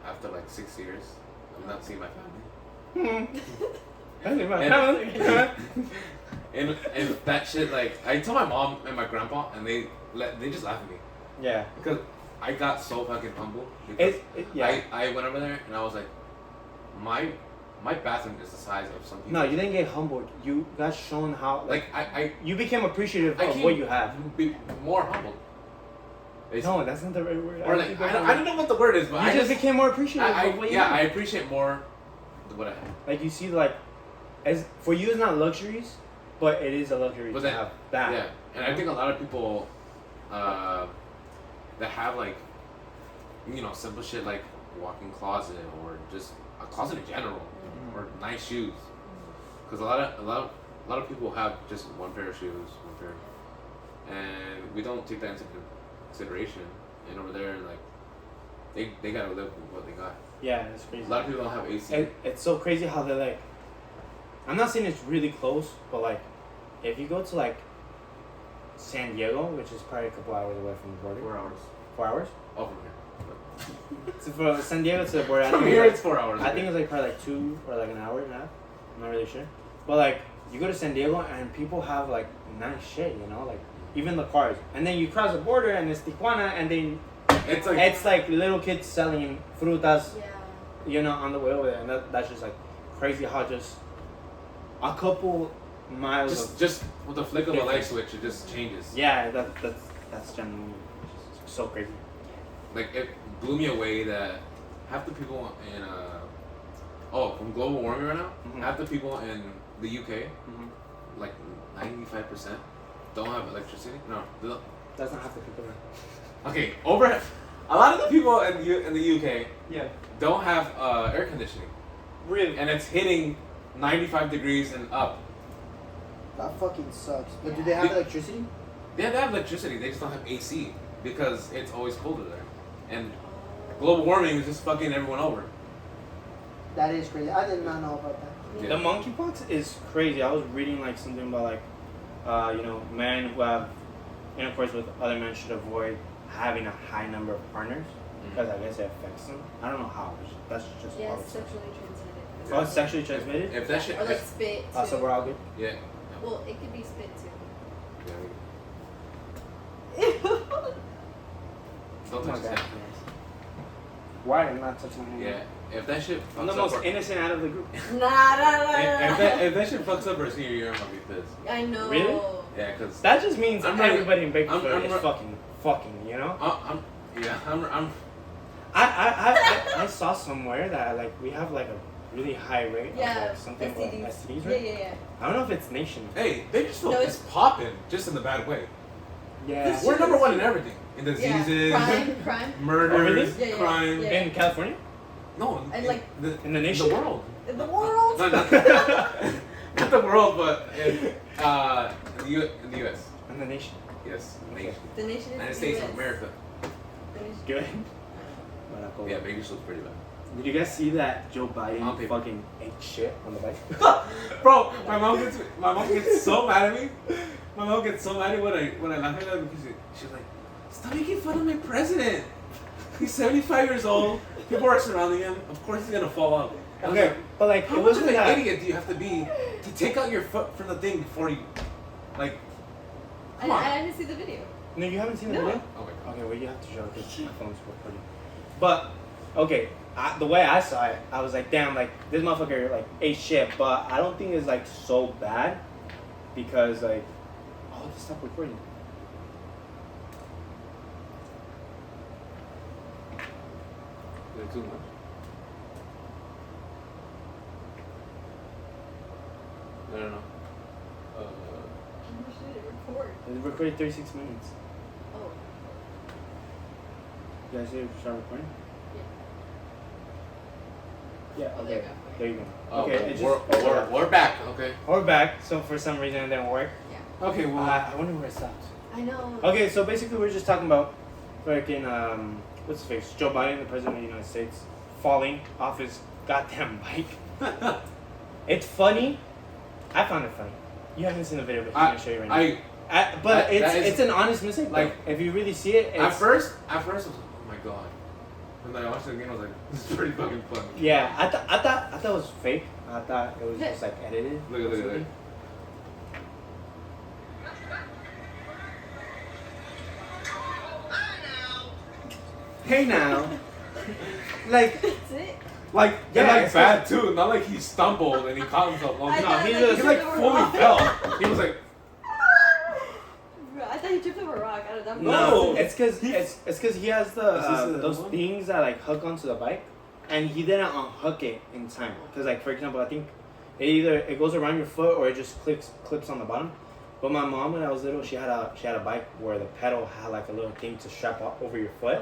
after like 6 years. I'm not seeing my family. And that shit, like, I told my mom and my grandpa, and they just laughed at me yeah. because I got so fucking humble. Because Yeah. I went over there and I was like, my bathroom is the size of some people. No, you didn't get humbled. You got shown how. Like I you became appreciative I of can't what you have. be more humbled. No, that's not the right word. Or like I don't know what the word is, but You I just became more appreciative of what you have. I appreciate more what I have. Like you see, like, as for you, it's not luxuries, but it is a luxury But to then, have that. yeah, and I think a lot of people that have like, simple shit like walk-in closet or just a closet in general or nice shoes, because a lot of people have just one pair of shoes, and we don't take that into consideration. And over there, like, they gotta live with what they got. Yeah, it's crazy. A lot of people don't have AC. It's so crazy how they're like. I'm not saying it's really close, but like, if you go to like San Diego, which is probably a couple hours away from the border. 4 hours. 4 hours. Oh, from here. So from San Diego to where I From think here, it's it's 4 hours. I think it's like probably like 2 or like an hour and a half. I'm not really sure. But like you go to San Diego and people have like nice shit, you know, like even the cars. And then you cross the border and it's Tijuana, and then it's like little kids selling frutas, Yeah. you know, on the way over there, and that's just like crazy how just a couple miles. Just with the flick of a light difference. switch, it just changes. Yeah, that's genuinely just so crazy. Like it blew me away that half the people in from global warming right now, Mhm. half the people in the UK, Mm-hmm. like 95%, don't have electricity. No, they don't. That's not half the people there. Okay, over a lot of the people in the UK Yeah. don't have air conditioning, Really? and it's hitting 95 degrees and up. That fucking sucks. But do they have Yeah. electricity? Yeah, they have electricity. They just don't have AC because it's always colder there, and global warming is just fucking everyone over. That is crazy. I did not know about that. Yeah. The monkeypox is crazy. I was reading like something about like, men who have intercourse with other men should avoid having a high number of partners because I guess it affects them. I don't know how. That's just Yeah, all it's it says. sexually transmitted. Oh, it's sexually transmitted. If that shit, Or like spit too. So we're all good. yeah. Well, it could be spit too. Don't Oh my touch his God. hand. Why am I not touching my hand? Yeah, if that shit fucks I'm the up most our- innocent out of the group. if that shit fucks up our senior year, I'm gonna be pissed. I know. Really? Yeah, cause That just means I'm ready. everybody in Bakersfield I'm is re- fucking, you know? I'm I saw somewhere that like we have like a really high rate of Yeah. like something about STDs. STDs, Yeah, right? yeah. I don't know if it's nation. Hey, Bakersfield No, is popping, just in the bad way. Yeah. We're number one in everything. In Yeah. diseases, Crime. murders, Yeah, yeah, crime. yeah. In California? No, And like In the nation? the world. in the world. No, not the world, but in the U.S. In the nation. Yes, Okay. nation. The nation is United the States US. of America. The nation. Good. Yeah, Bakersfield's pretty bad. Did you guys see that Joe On Biden paper. fucking ate shit on the bike? Bro, my mom gets so mad at me. My mom gets so mad at me when I laugh at her because she's like, "Stop making fun of my president. He's 75 years old. People are surrounding him. Of course he's gonna fall out." I was Okay, like, but like how it much wasn't of an that. idiot do you have to be to take out your foot from the thing before you, like, come on? I didn't see the video. No, you haven't seen the No. video? Okay. Okay, well you have to show it because my phone's recording. But okay, the way I saw it, I was like, damn, like this motherfucker like ate shit. But I don't think it's like so bad because like, oh, this stopped recording. Is it too much? I don't know. How much did it record? It recorded 36 minutes. Oh. You guys see it start recording? Yeah. Oh, Okay. there you go. There you go. Oh, Okay. well, It just, we're back. Okay. We're back. So for some reason it didn't work. Okay. Well. I wonder where it stopped. I know. Okay, so basically we're just talking about freaking what's his face? Joe Biden, the president of the United States, falling off his goddamn bike. It's funny. I found it funny. You haven't seen the video, but he's gonna show you right now. But that is- it's an honest mistake. Like like, if you really see it, it's, At first, I was like, oh my god. When I watched it again, I was like, this is pretty fucking funny. yeah, I thought it was fake. I thought it was just like edited. Look at or look. something. Hey now, like That's it. Like, Yeah, yeah, like it's bad too. Not like he stumbled and he caught himself. Well, I no, thought he like just he like tripped over fully a fell. rock. He was like, Bro, I thought he tripped over a rock. I don't know. No. it's because he has the Is this the those one? things that like hook onto the bike, and he didn't unhook it in time. Because like for example, I think it goes around your foot or it just clips on the bottom. But my mom, when I was little, she had a bike where the pedal had like a little thing to strap up over your foot,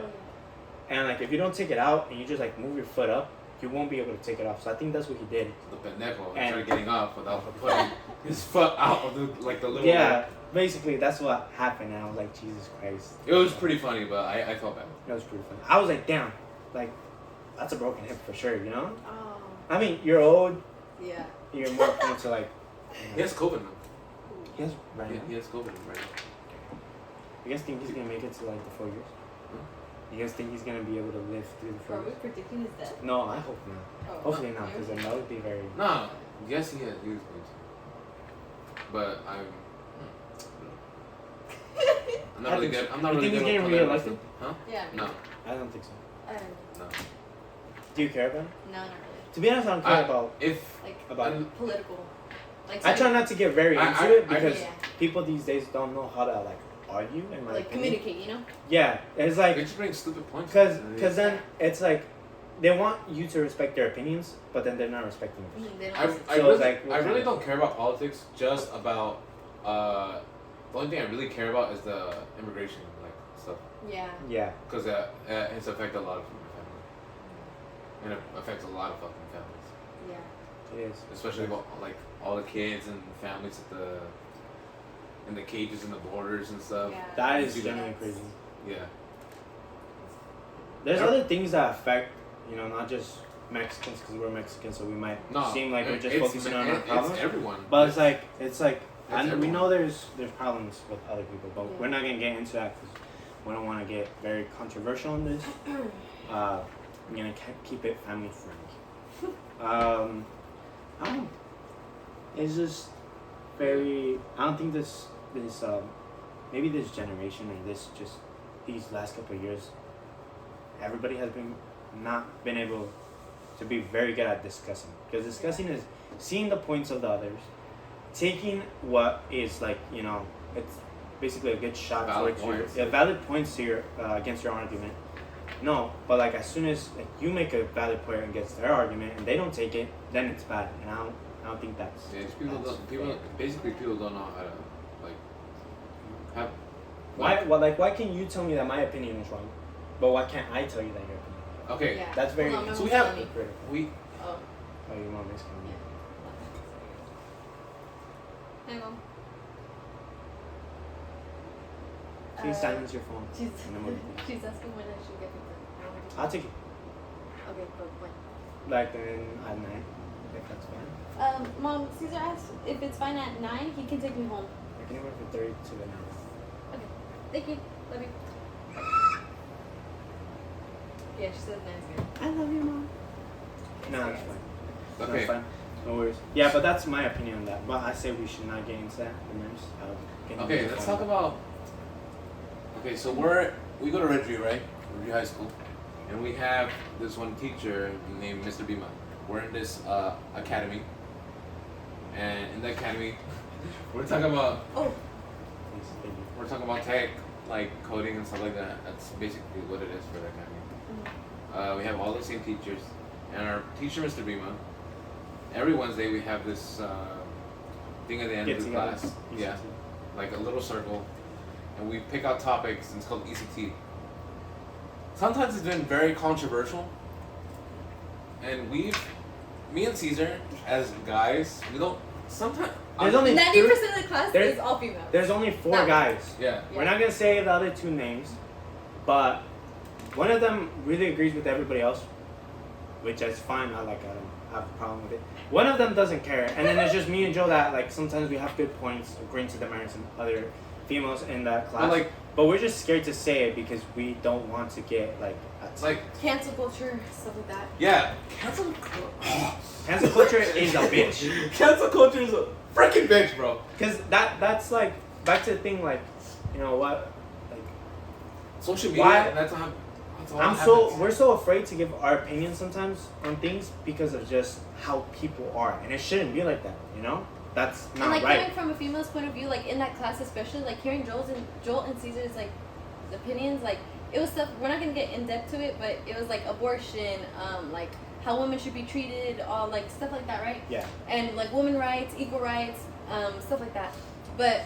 and like if you don't take it out and you just like move your foot up, you won't be able to take it off. So I think that's what he did. the pendejo. He And- started getting up without putting his foot out of the little. Yeah, basically that's what happened. And I was like, Jesus Christ. It was pretty funny, but I felt bad. That was pretty funny. I was like, damn, like that's a broken hip for sure. You know? Oh. I mean, you're old. Yeah. You're more prone to like. He has COVID now. He has right Yeah, now. he has COVID right now. You guys think he's gonna make it to like the 4 years? You guys think he's gonna be able to live through the Are we first? predicting his death? No, I hope not. Oh, Hopefully not, because then that would be very. No, yes, he is going to. But I'm not really good. I'm not You really think he's good. getting on re-elected? Huh? Yeah. No, I don't think so. no. Do you care about it? No, not really. To be honest, I don't care about If Like about. political. Like I try not to get very I- into I- it I- because Yeah. people these days don't know how to like argue and like communicate, you know? Yeah, it's they like just bring stupid points. because then it's like they want you to respect their opinions, but then they're not respecting yours. They don't I listen. I So really, it's like, what I really kind of- don't care about politics. Just about the only thing I really care about is the immigration like stuff, Yeah. Yeah, because it's affected a lot of my family, and it affects a lot of fucking families, Yeah. it is. especially about, like all the kids and families at in the cages and the borders and stuff. Yeah. That is Yeah. genuinely crazy. Yeah. There's Yep. other things that affect, not just Mexicans because we're Mexican, so we might No, seem like we're just it's- focusing on our it's problems. everyone. But it's like I It's we everyone. know there's problems with other people, but Yeah. we're not gonna get into that because we don't want to get very controversial on this. We're gonna keep it family friendly. I don't know. It's just very. I don't think this maybe this generation or these last couple of years, everybody has not been able to be very good at discussing, because discussing is seeing the points of the others, taking what is like it's basically a good shot Valid towards points. your valid points to your against your argument. No, but like as soon as like you make a valid point against their argument and they don't take it, then it's bad, and I don't think that's. Yeah, it's people that's don't people fair. basically people don't know how to like have Why can't you tell me that my opinion is wrong, but why can't I tell you that your opinion is wrong? okay. Yeah. That's very. Hold on, So we Mama's have telling me. critical. we Oh. Oh, your mom is coming. Yeah. Hang on. Please silence your phone. She's, And then we'll- she's asking when I should get pizza. I'll take it. Okay, but when? Like then at night, if that's fine. Mom, Caesar asked if it's fine at 9, he can take me home. I can work for 30 to the 9. Okay. Thank you. Love you. Yeah, she said 9's good. I love you, mom. No, Sorry, it's guys. fine. No, okay. it's fine. No worries. Yeah, but that's my opinion on that. But I say we should not get into that. The nurse. Okay, let's talk about. Okay, so we go to Redview, right? Redview High School, and we have this one teacher named Mr. Bima. We're in this academy, and in the academy, we're talking about Please, thank you. we're talking about tech, like coding and stuff like that. That's basically what it is for the academy. We have all the same teachers, and our teacher, Mr. Bima. Every Wednesday we have this thing at the end Get of the together. class. ECT. Yeah, like a little circle, and we pick out topics, and it's called ECT. Sometimes it's been very controversial, and me and Caesar, as guys, we don't. Sometimes There's only 90% of the class There's- is all female. There's only 4 No. guys. yeah. We're not gonna say the other 2 names, but one of them really agrees with everybody else, which is fine. I don't have a problem with it. One of them doesn't care, and then it's just me and Joe that like sometimes we have good points agreeing to the merits and other females in that class. But, like- but we're just scared to say it because we don't want to get like It's like Cancel culture, stuff like that. yeah, cancel culture is a bitch. cancel culture is a freaking bitch, bro. Because that's like back to the thing like what like Social media. Why- That's all. we're so afraid to give our opinion sometimes on things because of just how people are, and it shouldn't be like that, That's not And like right. coming from a female's point of view, like in that class especially, like hearing Joel and Caesar's like opinions, like it was stuff we're not gonna get in depth to it, but it was like abortion, like how women should be treated, all like stuff like that, right? Yeah. And like women rights, equal rights, stuff like that. But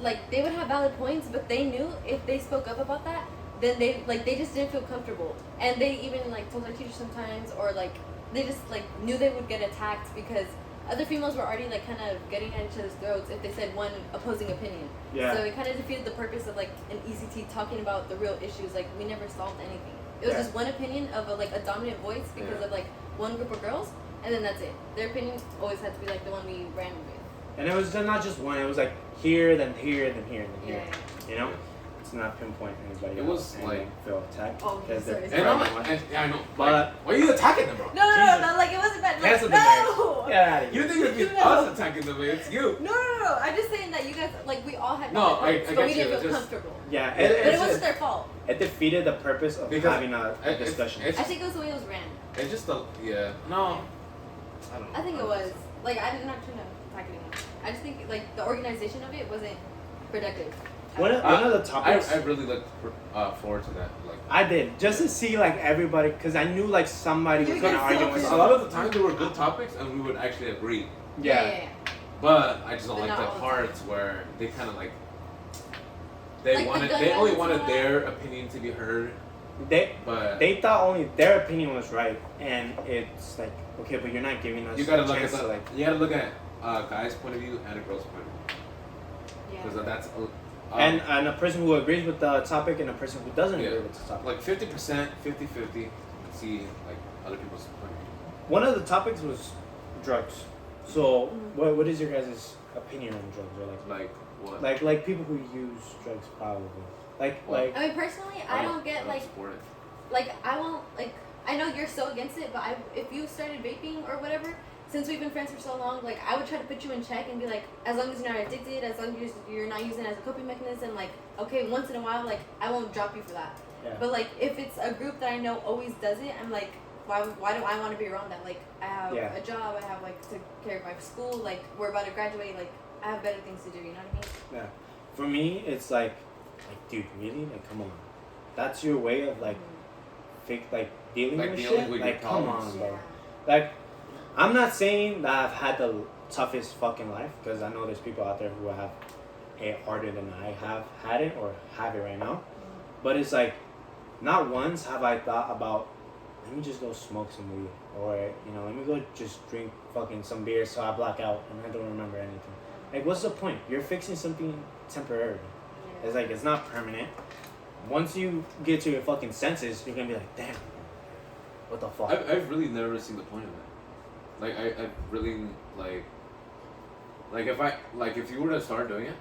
like they would have valid points, but they knew if they spoke up about that, then they just didn't feel comfortable, and they even like told their teachers sometimes, or like they just like knew they would get attacked because other females were already like kind of getting at each other's throats if they said one opposing opinion. Yeah. So it kind of defeated the purpose of like an ECT talking about the real issues. Like we never solved anything. It was Yeah. just one opinion of a dominant voice because Yeah. of like one group of girls, and then that's it. Their opinion always had to be like the one we ran with. And it was not just one. It was like here, then here, then here, then here. Yeah. You know. to not pinpoint anybody. It was and like feel attacked Oh, because sorry, they're sorry. And I'm right like, one. yeah, I know. But- Like, why are you attacking them, bro? No, like it wasn't bad. Cancel Like, the no. Yeah. You think it'd be No. us attacking them? It's you. No. I'm just saying that you guys, like, we all had No, valid points, I but we get you, didn't it's feel just- comfortable. Yeah, But it it's wasn't just, their fault. it defeated the purpose of Because having a it's- discussion. it's- I think it was the way it was ran. It's just the no. I don't know. I think it was. Like, I'm not trying to attack anyone. I just think, like, the organization of it wasn't productive. One of the topics I really look forward to that. Like I did just to see like everybody because I knew like somebody was You gonna guys argue so with a good. lot of the time there were good topics and we would actually agree. Yeah. But I just don't But like not the all the parts where they kind of like Like the wanted gun they only violence wanted one? their opinion to be heard, They but they thought only their opinion was right, and it's like okay, but you're not giving us. you gotta a look at chance the, to, like. you gotta look at a guy's point of view and a girl's point of view Yeah. because that's And a person who agrees with the topic and a person who doesn't Yeah. agree with the topic. like 50%, 50-50. See like other people's point of view. One of the topics was drugs. So Mhm. what is your guys' opinion on drugs or Like what? like people who use drugs probably like What? like I mean, personally, I don't get, like, support it. like, I won't, like, I know you're so against it, but if you started vaping or whatever, since we've been friends for so long, like, I would try to put you in check and be like, as long as you're not addicted, as long as you're not using it as a coping mechanism, like, okay, once in a while, like, I won't drop you for that. yeah. But, like, if it's a group that I know always does it, I'm like, why do I want to be around that? Like, I have Yeah. a job, I have, like, to care of my school, like, we're about to graduate, like, I have better things to do, you know what I mean? Yeah. For me, it's like, dude, really? Like, come on. That's your way of, like, fake, like, dealing Like, with dealing shit? with your Like, come problems. on, bro. Like, I'm not saying that I've had the toughest fucking life, because I know there's people out there who have it harder than I have had it, or have it right now. But it's like, not once have I thought about, let me just go smoke some weed, or, you know, let me go just drink fucking some beer so I black out and I don't remember anything. Like, what's the point? You're fixing something temporary. It's like, it's not permanent. Once you get to your fucking senses, you're gonna be like, damn, what the fuck? I've really never seen the point of it. Like I really like if you were to start doing it,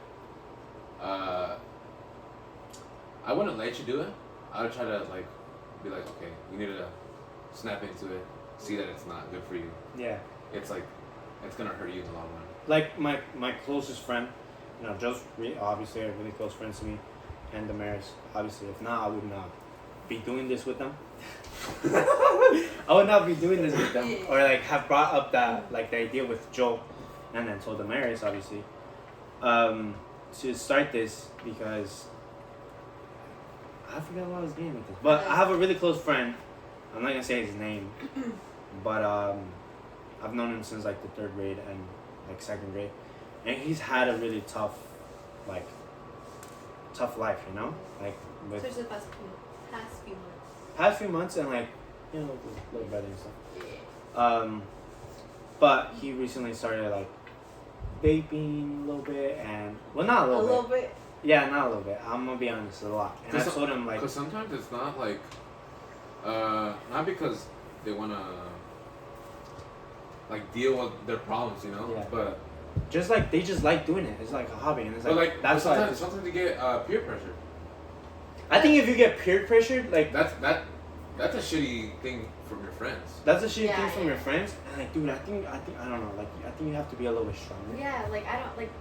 I wouldn't let you do it. I would try to like be like, okay, you need to snap into it, see that it's not good for you. Yeah. It's like it's gonna hurt you in the long run. Like, my closest friend, you know, Joe's obviously a really close friend to me, and Damaris, obviously. If not, I would not be doing this with them. I would not be doing this with them, or like have brought up that like the idea with Joe, and then told Damaris obviously, to start this because I forgot what I was getting with this. But I have a really close friend. I'm not gonna say his name, but I've known him since like the 3rd grade and like 2nd grade, and he's had a really tough life, you know, like with Especially the past few months. past few months and like, you know, a little better and stuff. Yeah. But he recently started like vaping a little bit, and well, not a little bit. Yeah, not a little bit. I'm gonna be honest, a lot. And I told him like, because sometimes it's not like, not because they wanna like deal with their problems, you know, Yeah. but just like they just like doing it. It's like a hobby, and it's like, but like that's why. sometimes you get peer pressure. I think if you get peer pressured, like That's a shitty thing from your friends. that's a shitty Yeah, thing from yeah. your friends. And like, dude, I think I don't know. Like, I think you have to be a little bit stronger. Yeah, like, I don't, like,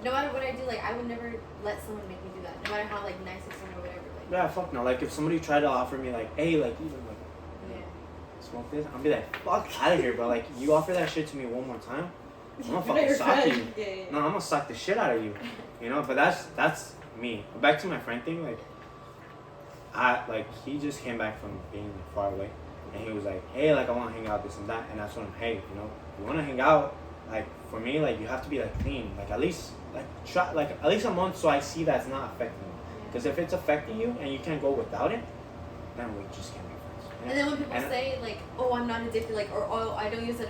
no matter what I do, like, I would never let someone make me do that. No matter how, like, nice it's or whatever. Like, Yeah, fuck no. Like if somebody tried to offer me like, hey, like even like yeah. smoke this, I'll be like, fuck out of here, bro. Like you offer that shit to me one more time, I'm gonna fucking Your sock you. friend. Yeah. No, I'm gonna suck the shit out of you. You know, but that's me. Back to my friend thing, like he just came back from being like, far away, and he was like, hey, like I want to hang out, this and that, and that's when hey, you know, you want to hang out, like for me, like you have to be like clean, like at least like try like at least a month, so I see that's not affecting you. Because if it's affecting you and you can't go without it, then we just can't be friends. And then when people And- say, like, oh, I'm not addicted, like, or oh, I don't use it as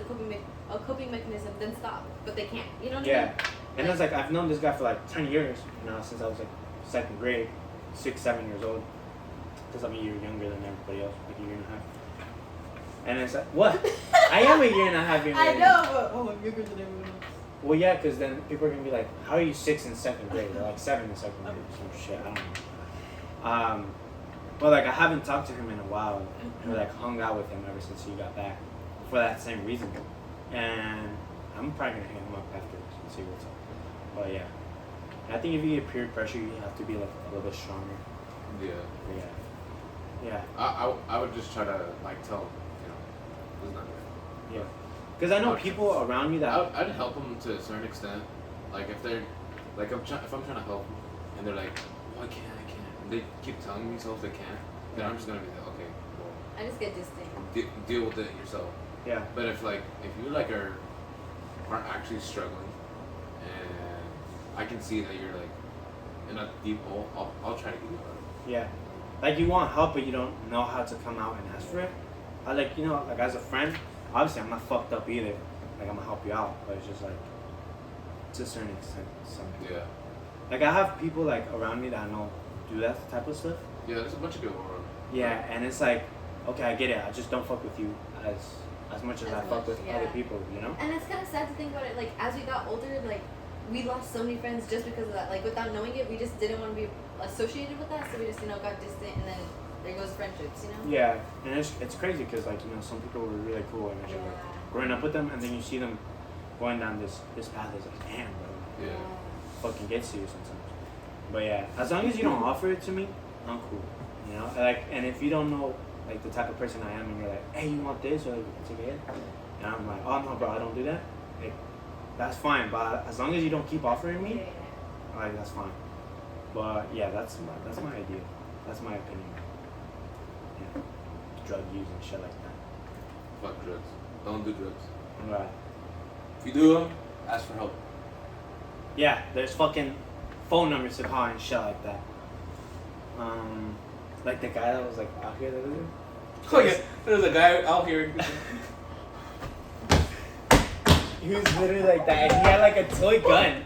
a coping mechanism, then stop. But they can't. You know what I Yeah, mean? and it's like I've known this guy for like 10 years, you know, since I was like 2nd grade, 6, 7 years old. Because I'm a year younger than everybody else, like a year and a half. And it's like, what? I am a year and a half younger. I than you. know, but oh, I'm younger than everyone else. Well, yeah, because then people are gonna be like, how are you 6 in 2nd grade? Or like 7 in 2nd grade or some shit. I don't know. But like I haven't talked to him in a while, or like hung out with him ever since he got back, for that same reason. And I'm probably gonna hit him up afterwards and see what's up. But yeah, I think if you get peer pressure, you have to be like a little bit stronger. Yeah. Yeah. I would just try to like tell him, it's not good. Yeah. Because I know people around you that I'd help them to a certain extent. Like if they're, like if I'm trying to help them, and they're like, oh, I can't, and they keep telling themselves they can't, then I'm just gonna be like, okay, well, I just get distant. deal with it yourself. Yeah. But if you like aren't actually struggling, and I can see that you're like in a deep hole, I'll try to get you out of it. Yeah. Like you want help, but you don't know how to come out and ask for it. I like as a friend, obviously I'm not fucked up either. Like I'm gonna help you out, but it's just like to a certain extent. Yeah. Like I have people like around me that I know do that type of stuff. Yeah, there's a bunch of people around. Yeah, and it's like, okay, I get it. I just don't fuck with you as much as I fuck with other people, you know? And it's kind of sad to think about it. Like as we got older, like we lost so many friends just because of that. Like without knowing it, we just didn't want to be associated with that, so we just got distant, and then there goes friendships, Yeah, and it's crazy because like some people were really cool and like growing up with them, and then you see them going down this path. It's like, damn, bro. Yeah. Fucking gets to you sometimes. But yeah, as long as you don't offer it to me, I'm cool. Like, and if you don't know like the type of person I am, and you're like, hey, you want this or like, take it, and I'm like, oh no, bro, I don't do that. Like, that's fine, but as long as you don't keep offering me, like that's fine. But yeah, that's my idea. That's my opinion. Yeah, drug use and shit like that. Fuck drugs. Don't do drugs. Right. If you do them, ask for help. Yeah, there's fucking phone numbers to call and shit like that. Like the guy that was like out here the other day. Oh yeah, there's a guy out here. He was literally like that. He had like a toy gun.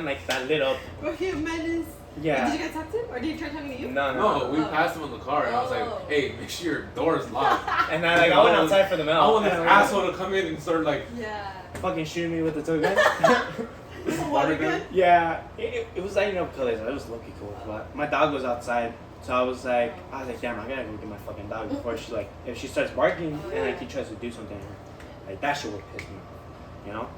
Like that lit up. Bro, he menace. Yeah. Did you guys talk to him, or did he try talking to you? No. We passed him in the car, and I was like, "Hey, make sure your door is locked." And I went outside for the mail. I want this asshole to come in and start like fucking shooting me with the toy gun. Water gun? Yeah, it was lighting up colors. It was lucky cool. But my dog was outside, so I was like, damn, I gotta go get my fucking dog before she like, if she starts barking and like he tries to do something, like that shit would piss me off,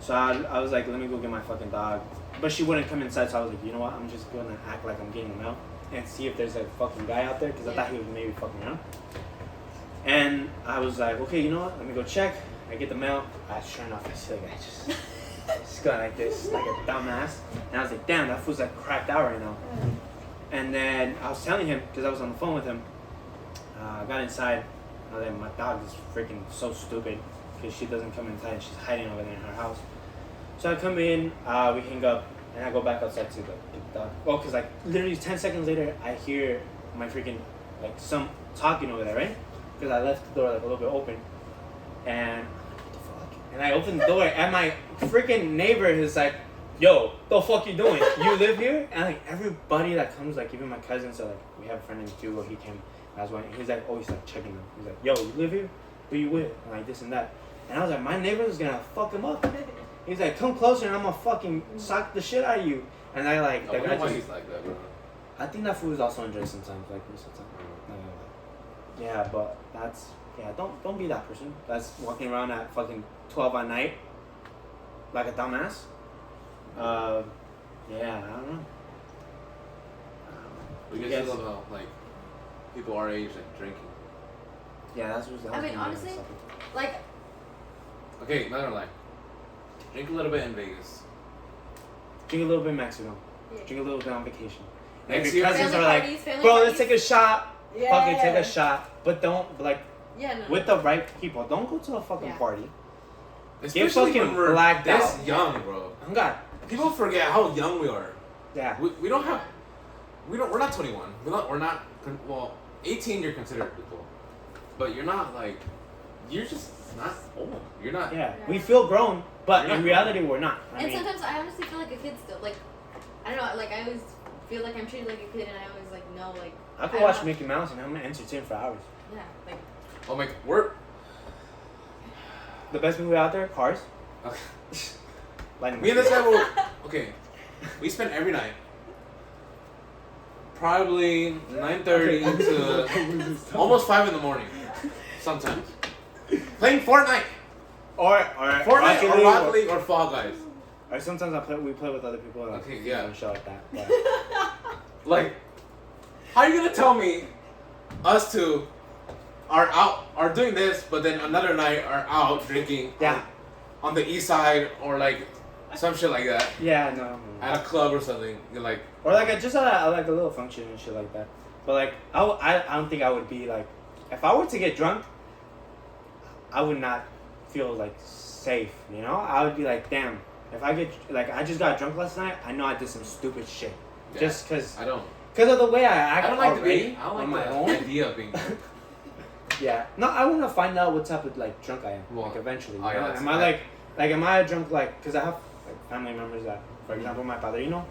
So I was like, let me go get my fucking dog. But she wouldn't come inside, so I was like, you know what? I'm just gonna act like I'm getting him out and see if there's a fucking guy out there, because I thought he was maybe fucking around. And I was like, okay, you know what? Let me go check. I get the mail. Sure enough, I see the guy just going like this, like a dumbass. And I was like, damn, that fool's like cracked out right now. And then I was telling him, because I was on the phone with him. I got inside. I was like, my dog is freaking so stupid, because she doesn't come inside and she's hiding over there in her house. So I come in, we hang up, and I go back outside to the dog. Well, because like literally 10 seconds later, I hear my freaking, like some talking over there, right? Because I left the door like a little bit open. And I'm like, what the fuck? And I open the door, and my freaking neighbor is like, yo, the fuck you doing? You live here? And like everybody that comes, like even my cousins, so like we have a friend named Hugo, he came as well. He's like always like checking them. He's like, yo, you live here? Who you with? And like this and that. And I was like, my neighbor's gonna fuck him up. He's like, come closer and I'm gonna fucking sock the shit out of you. And I like, the guy just like that, bro. I think that food is also enjoyed sometimes, like me sometimes. Yeah, but that's, don't be that person that's walking around at fucking 12 at night like a dumbass. I don't know. We get still about like people our age like drinking. Yeah, that's what I mean, honestly, like. Okay, not gonna lie. Drink a little bit in Vegas. Drink a little bit in Mexico. Yeah. Drink a little bit on vacation. Next if your cousins family are parties, like, bro, parties. let's take a shot. Yeah. Fucking take a shot. But don't, like, no. with the right people. Don't go to a fucking party. Especially Get fucking when we're blacked this out. young, bro. Oh God. People forget how young we are. Yeah. We're not 21. We're not, well, 18 you're considered people. But you're not like, you're just not old. You're not. Yeah. We feel grown, but in reality we're not. And sometimes I honestly feel like a kid still. Like, I don't know, like I always feel like I'm treated like a kid, and I always like know, like. I could watch Mickey Mouse and I'm gonna entertain for hours. Yeah, like. Oh my, we're. The best movie out there, Cars. Okay. Lightning Me and this guy will. Okay. We spend every night probably 9:30 to almost 5 in the morning. Sometimes playing Fortnite, Or Fortnite or Rocket League or Fall Guys. Or sometimes we play with other people. Like, Okay, yeah. and shit like that. But, Like, how are you gonna tell me us two are doing this, but then another night are out drinking yeah. on the east side or like some shit like that Yeah. No. at a club or something? You're like, Or like just at like a little function and shit like that. But like I don't think I would be like, if I were to get drunk, I would not feel like safe. You know, I would be like, damn. If I get like I just got drunk last night, I know I did some stupid shit. yeah, Just because I don't. Because of the way I act I don't like already I don't on like my the own. idea of being drunk. Yeah. No, I want to find out what type of like drunk I am. Well, like eventually. oh, You yeah, know? that's Am I right. like am I a drunk like? Because I have like family members that, for example, my padrino.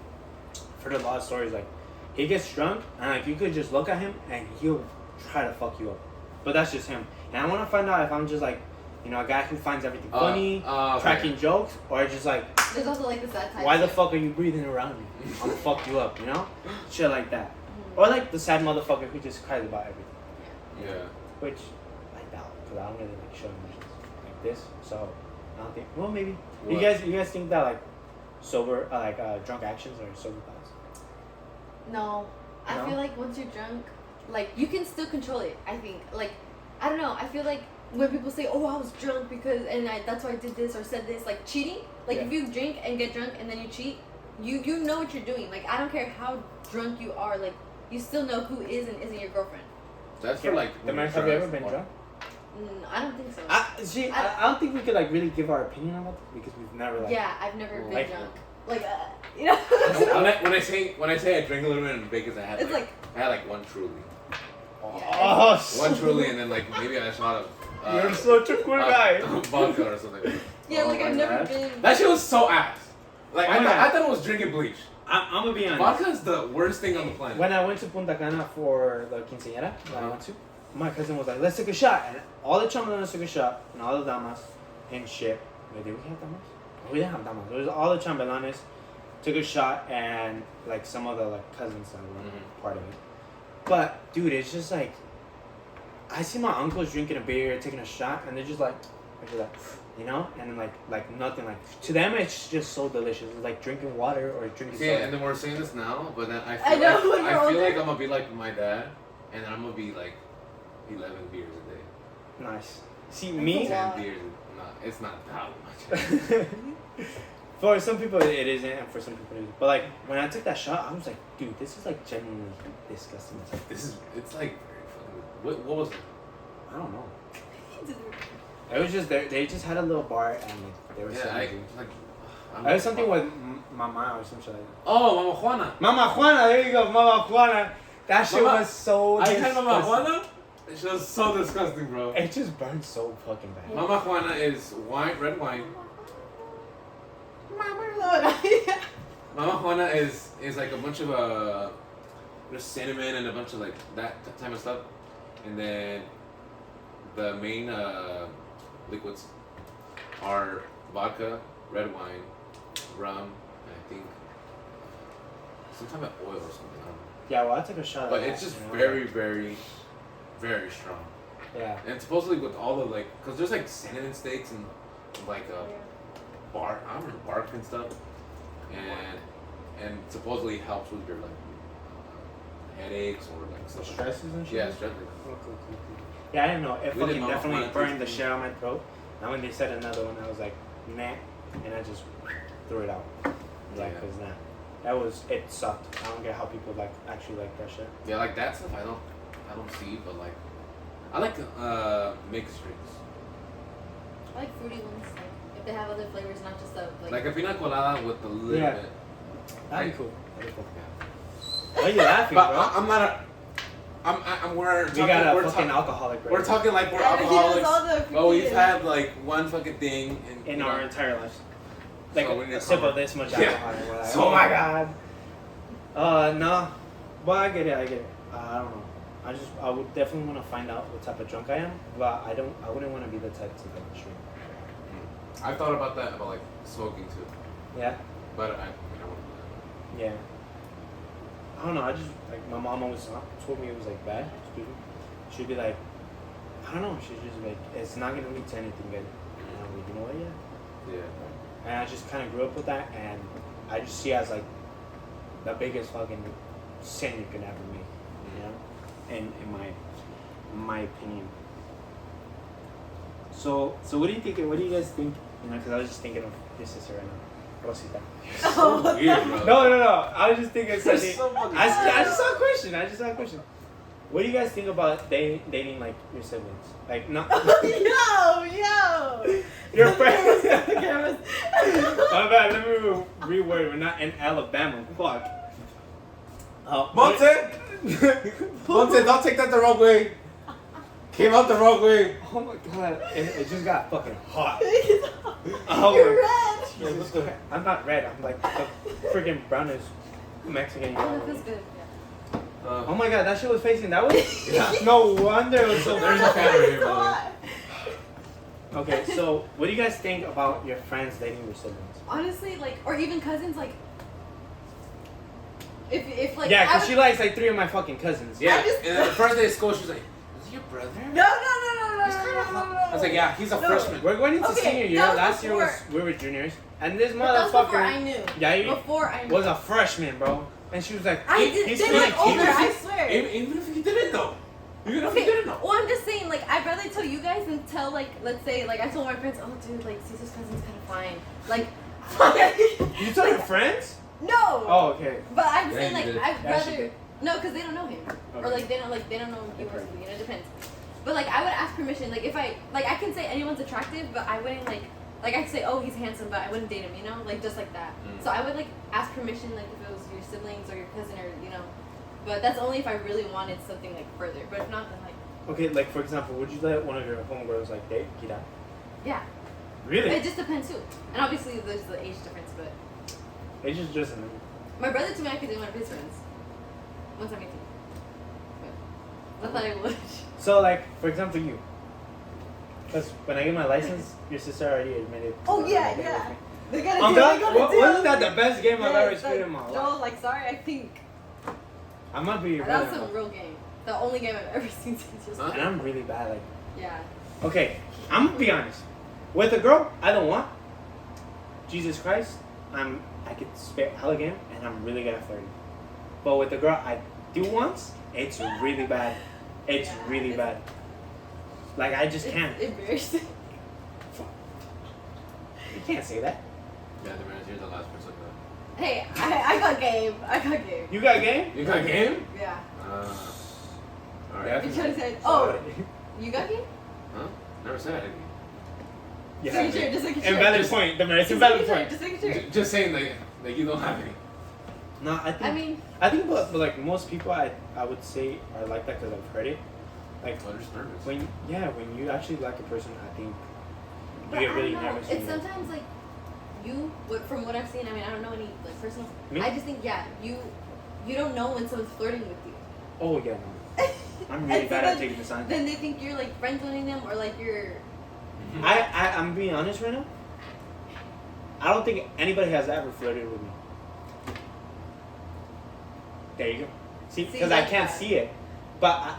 I've heard a lot of stories like he gets drunk and like you could just look at him and he'll try to fuck you up, but that's just him. And I want to find out if I'm just like, you know, a guy who finds everything funny, okay. cracking jokes, or just like, There's also like the sad type. why the too. fuck are you breathing around me? I'm gonna fuck you up, you know? Shit like that. Or like the sad motherfucker who just cries about everything. Yeah. Which I doubt, because I don't really like show emotions like this. So I don't think. Well, maybe. What? You guys think that like sober, drunk actions are sober thoughts? No, I No? feel like once you're drunk, like you can still control it. I think, like, I don't know. I feel like when people say, "Oh, I was drunk because," that's why I did this or said this, like cheating. Like Yeah. if you drink and get drunk and then you cheat, you know what you're doing. Like I don't care how drunk you are. Like you still know who is and isn't your girlfriend. That's for like. The man, have you ever been drunk? I don't think so. I don't think we could like really give our opinion on that because we've never like. Yeah, I've never been Like- drunk. Like you know. when I say I drink a little bit in Vegas, I It's like- had like one truly, Oh, one truly, and then like maybe a shot of. you're such a cool guy. Vodka or something. Yeah, like Oh I've my never God. been. That shit was so ass. Like Oh, I yeah. thought it was drinking bleach. I'm gonna be honest. Vodka is the worst thing on the planet. When I went to Punta Cana for the quinceañera that I Uh-huh. went to, my cousin was like, "Let's take a shot," and all the chambelanes took a shot, and all the damas and shit. Wait, did we have damas? Oh, we didn't have damas. It was all the chambelanes took a shot, and like some of the like cousins that were part of it. But dude, it's just like I see my uncles drinking a beer, taking a shot, and they're just like, you know, and then like nothing. Like to them, it's just so delicious. It's like drinking water or drinking. See, soda. and then we're saying this now, but then I I feel know, when like you're I feel older. like I'm gonna be like my dad, and then I'm gonna be like 11 beers a day. Nice. See That's me. a lot. 10 beers. It's not that much. For some people it isn't, and for some people it is. But like when I took that shot, I was like, dude, this is like genuinely disgusting. It's like very fucking. What was it? I don't know. It was just they just had a little bar and like, they were Yeah, selling drinks. I'm It was something with Mama or some shit like that. Oh, Mama Juana. Mama Juana, there you go, Mama Juana. That shit Mama- was so I disgusting. had Mama Juana. It was so disgusting, bro. It just burned so fucking bad. Mama Juana is wine, red wine. Mama Juana is like a bunch of there's cinnamon and a bunch of like that type of stuff, and then the main liquids are vodka, red wine, rum, and I think some type of oil or something. I don't know. Yeah, well I took a shot. But of it's that, just you know? very, very, very strong. Yeah. And supposedly with all the like, cause there's like cinnamon sticks and like bark, I don't know, bark and stuff, and supposedly helps with your like headaches or like stuff. Like that. Stresses and shit. Yeah, stress. Cool. Yeah, I didn't know. It We did fucking Mama definitely Juana burned the tasting. shit out of my throat. Now when they said another one, I was like, nah, and I just threw it out. Like, Yeah. cause it sucked. I don't get how people like actually like that shit. Yeah, like that stuff I don't see, but like I like mixed drinks. I like fruity ones, like if they have other flavors, not just the Like a pina colada with a little Yeah. bit. That'd Like- be cool. That'd be cool. Yeah. Why are you laughing, But bro? I'm not a. we're We talking. got a we're fucking talking. alcoholic right We're now talking like we're Yeah, he has all alcoholics. the But we've fruity- had like one fucking thing in you our know, entire lives. Like So we need a to sip cover- of this much Yeah. alcohol, and we're like, So- oh my god. No. But I get it. I don't know. I would definitely want to find out what type of drunk I am, but I wouldn't want to be the type to like drink. I thought about that about like smoking too, Yeah. but I wouldn't do Yeah. I don't know. I just like my mom always told me it was like bad. Stupid. She'd be like, I don't know. She's just like, it's not gonna lead to anything good. And I'm like, you know what? Yeah. Yeah. And I just kind of grew up with that, and I just see it as like the biggest fucking sin you can ever make, you know, in my opinion. So what do you think? What do you guys think? You know, because I was just thinking of your sister right now, Rosita. So weird, bro. No. I was just thinking something. So fucking I just saw a question. What do you guys think about dating like your siblings? Like not Yo! your friends. My bad. Let me reword. We're not in Alabama. Fuck. Monte, don't take that the wrong way. Came out the wrong way. Oh my god! It just got fucking hot. You're red. I'm not red. I'm like the freaking brownest Mexican. Oh, that feels good. Oh my god, that shit was facing that way? Yeah. No wonder it was so There's a camera here, brother. Okay, so what do you guys think about your friends dating your siblings? Honestly, like, or even cousins, like, if like. Yeah, because she likes like 3 of my fucking cousins. Yeah, and then the first day of school, she was like, is he your brother? No. I was like, yeah, he's a freshman. We're going into Okay, senior year. that was Last year before. we were juniors. And this But that was before I motherfucker knew. Yeah, Before I knew. was a freshman, bro. And she was like, I he's did feeling like older, cute. I swear. Even if you didn't know. Even if you Okay, didn't know. well, I'm just saying, like, I'd rather tell you guys than tell, like, let's say, like, I told my friends, oh, dude, like, Caesar's cousin's kind of fine. Like, You told your friends? no. Oh, okay. But I'm just Yeah, saying, you like, did. I'd Yeah, she rather, did. no, because they don't know him. Or, Okay. they don't know university, you know, it depends. But, like, I would ask permission, like, if I can say anyone's attractive, but I wouldn't, like I could say, oh, he's handsome, but I wouldn't date him, you know? Like, just like that. So I would, like, ask permission, like, if it was your siblings or your cousin or, you know. But that's only if I really wanted something, like, further. But if not, then, like, Okay, like for example, would you let one of your homegirls like date Kira? yeah. Really? It just depends, too. And obviously, there's the age difference, but It's just my brother told me I could date one of his friends. Once I'm 18. But I thought I would. So like, for example, you. Because when I get my license, your sister already admitted. Oh, to yeah, dating yeah. with me. They gotta I'm do done. they gotta do Wasn't that the best game I've ever Yes, experienced in my Joel, life? like, sorry, I think. I might be your That was brother. some real game. The only game I've ever seen since you Huh? And I'm really bad. Like, Yeah. okay, I'm gonna be honest. With a girl, I don't want. Jesus Christ, I could spit hella game, and I'm really good at flirting. But with the girl I do want, it's really bad. It's Yeah, really it's- bad. Like I just It's can't. embarrassing. You can't say that. Yeah, the man, you're the last person. Hey, I got game. I got game. You got game? You got game? Yeah. Alright. You should have said, Sorry. you got game? Huh? Never said anything. Yeah. Just making sure, just making sure. Invalid point. The it's Just invalid making sure, point. just making sure. Just saying that you don't have any. No, I mean, but like most people, I would say are like that because I've heard it. Like Oh, just nervous. when you actually like a person, I think but you I get really don't know. nervous. It's when you- sometimes like from what I've seen. I mean, I don't know any like personal. Me? I just think you don't know when someone's flirting with you. Oh yeah, no. I'm really And so bad at then- taking the sign. Then they think you're like friend zoning them or like you're. I'm being honest right now. I don't think anybody has ever flirted with me. There you go. See, See, because I that's can't bad. see it. But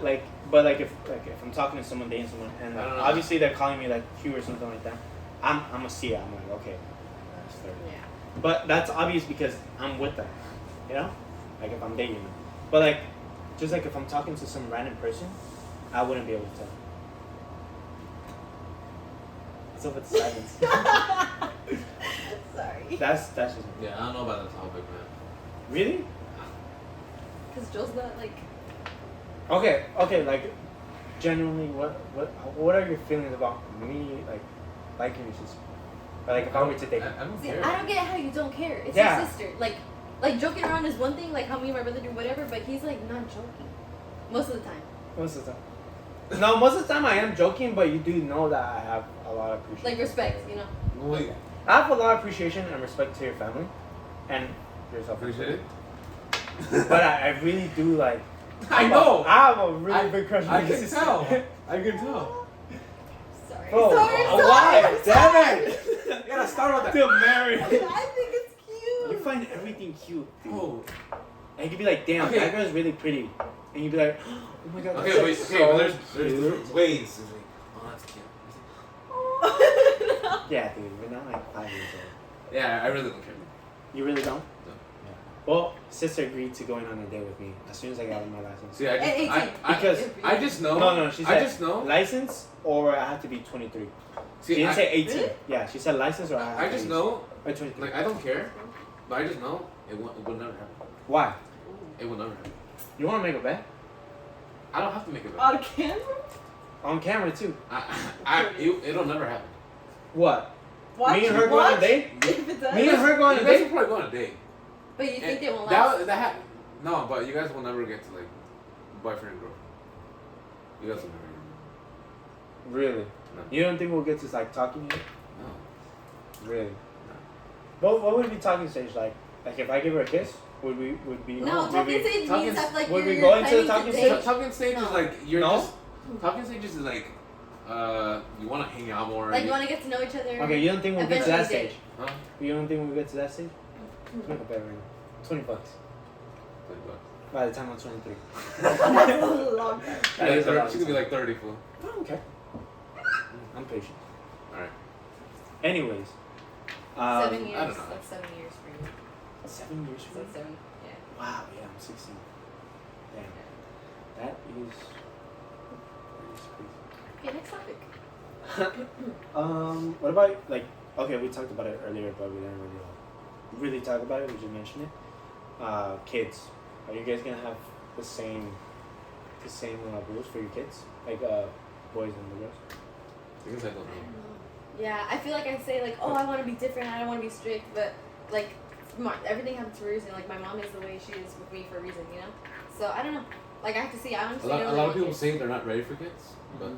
if I'm talking to someone, dating someone, and I don't know. obviously they're calling me like Q or something like that, I'm gonna see it. I'm like, okay, that's flirting. Yeah. But that's obvious because I'm with them, you know? Like if I'm dating them. But like, just like if I'm talking to some random person, I wouldn't be able to tell. What's up with the silence? Sorry. That's just Yeah, I don't know about that topic, man. really? Because Joel's not like. Okay, like generally what are your feelings about me like liking your sister? Or, like if I were to date her? I don't See, care. I don't get how you don't care. It's Yeah. your sister. Like joking around is one thing, like how me and my brother do whatever, but he's like not joking most of the time. Most of the time. No, most of the time I am joking, but you do know that I have a lot of appreciation. Like respect, you know. Wait, I have a lot of appreciation and respect to your family and yourself. appreciate it? But I really do like. I know. I have a really big crush on I your can sister. tell. I can tell. Sorry. Oh, sorry. oh, sorry, why? I'm Damn sorry. You gotta start with that. Still married. I think it's cute. You find everything cute, dude. Oh, And you could be like, damn, Okay. that girl's really pretty. And you'd be like, oh my god, Okay, that's but, like okay, so but there's cute. different ways. It's like, oh, that's cute. Yeah, dude, we're not like 5 years old. Yeah, I really don't care. You really don't? No. Yeah. Well, sister agreed to going on a date with me as soon as I got my license. See, I At 18. Because- I just know. No, she said I just know. license or I have to be 23. She See, didn't say 18. Really? Yeah, she said license or I have I to just be know. 23. Like, I don't care, but I just know it will never happen. Why? It will never happen. You want to make a bet? I don't have to make a bet. On camera? On camera too. It'll never happen. What? Watch, Me and her go on a watch. date? If it does. Me and her go on You a guys date? will probably go on a date. But you think And they won't last? No, but you guys will never get to like boyfriend and girlfriend. You guys will never. Really? No. You don't think we'll get to like talking yet? No. Really? What would be talking stage like? Like if I give her a kiss, would be No, would talking we- stage talking- means that like would we you're go into the planning talking to stage? date. Talking stage is No. like you're No? just talking stages is like you want to hang out more. Like you want to get to know each other. Okay, you don't think we'll get to that Eventually stage? Huh? You don't think we'll get to that stage? Let's make a bet right now. $20 Like by the time I'm 23. That's a long time. That is a lot of she's gonna be time. like 30 fool. I don't care. I'm patient. All right. Anyways. 7 I years. don't know. Like 7 years for you. 7 years It's for like 7. Yeah. Wow, yeah, I'm 16. Damn. That is Okay, next topic. crazy. What about like okay, we talked about it earlier, but we didn't really talk about it, we just mentioned it. Kids. Are you guys gonna have the same rules for your kids? Like boys and the girls? I guess I don't I know. don't know. Yeah, I feel like I say like, oh, I want to be different. I don't want to be strict, but like, everything happens for a reason. Like my mom is the way she is with me for a reason, you know. So I don't know. Like I have to see. I honestly don't A really lot of want people kids. say they're not ready for kids, but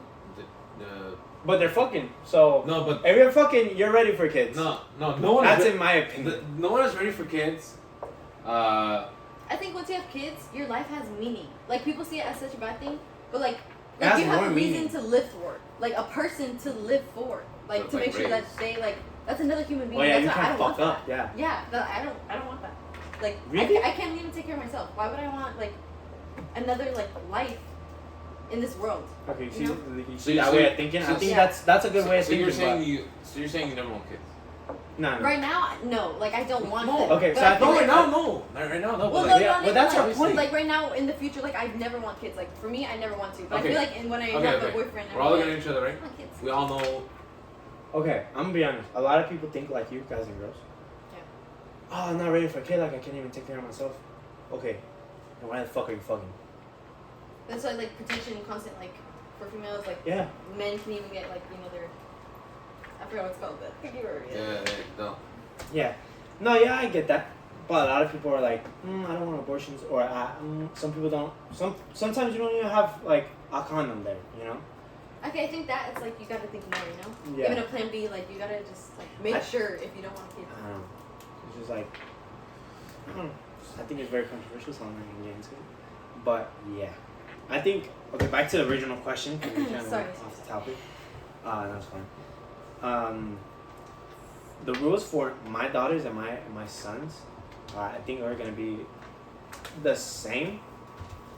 But they're fucking. So no, but if you're fucking, you're ready for kids. no one. That's is in my opinion. no one is ready for kids. I think once you have kids, your life has meaning. Like people see it as such a bad thing, but like has you have more a reason meaning. to live for, like a person to live for, like But, to like, make sure that raised. they like that's another human being. Oh yeah, that's you why I can't don't want fuck up. that. Yeah. Yeah, I don't want that. Like Really? I can't even take care of myself. Why would I want like another like life in this world? Okay, you see, You know? you So see you- that so way you- of thinking. so- I think Yeah. that's a good way of So thinking. you're saying but- you never want kids. no. Right now, no. Like I don't want No. them. Okay, But so I feel think like- right no. Right now, no. Well, but no, like, yeah, not but even that's like, your point. Like right now, in the future, like I never want kids. Like for me, I never want to. But Okay. I feel like when I Okay, have okay. a boyfriend, We're all I'm looking like, at each other, right? I want kids. We all know. Okay, I'm gonna be honest. A lot of people think like you, guys and girls. Yeah. Oh, I'm not ready for a kid. Like I can't even take care of myself. Okay, then why the fuck are you fucking? That's why like protection, constant like for females, like Yeah. men can even get like their. I forgot what it's called, but No. Yeah. No, yeah, I get that. But a lot of people are like, I don't want abortions, or some people don't. Sometimes you don't even have like a condom there, you know. Okay, I think that it's like you gotta think more, you know. Yeah. Even a plan B, like you gotta just like make sure if you don't want kids. I don't know. It's just like, I don't know. I think it's very controversial, so I'm not gonna get into it. But yeah, I think okay. Back to the original question. 'Cause we kind of Sorry. went off the topic. That's fine. The rules for my daughters and my sons, I think are gonna be the same.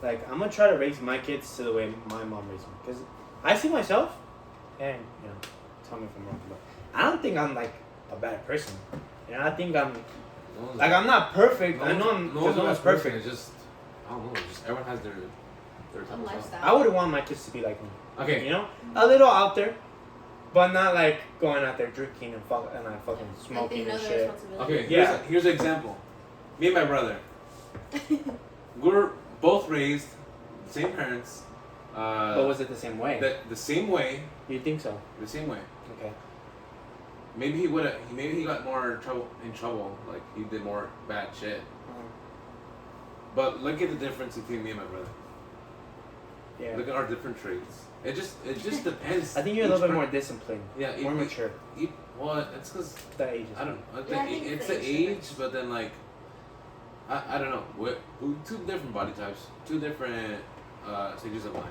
Like I'm gonna try to raise my kids to the way my mom raised me, because I see myself, and you know, tell me if I'm wrong, but I don't think I'm like a bad person. You know, I think I'm like I'm not perfect. I know I'm. No No one's perfect. It's just I don't know. It's just everyone has their type Some of stuff. lifestyle. I would want my kids to be like me. Okay. You know, a little out there, but not like going out there drinking and like fucking Like they smoking know and their shit. responsibility. Okay. Yeah. Here's an example. Me and my brother. We're both raised, same parents. But was it the same way? The same way. You think so? The same way. Okay. Maybe he would have. Maybe he got more in trouble. Like he did more bad shit. But look at the difference between me and my brother. Yeah. Look at our different traits. It just depends. I think you're a Each little bit per- more disciplined. Yeah. More mature. Well, it's because The age. I don't know. Yeah, I think It's the the age age, but then like I don't know. Two different body types, two different stages of life,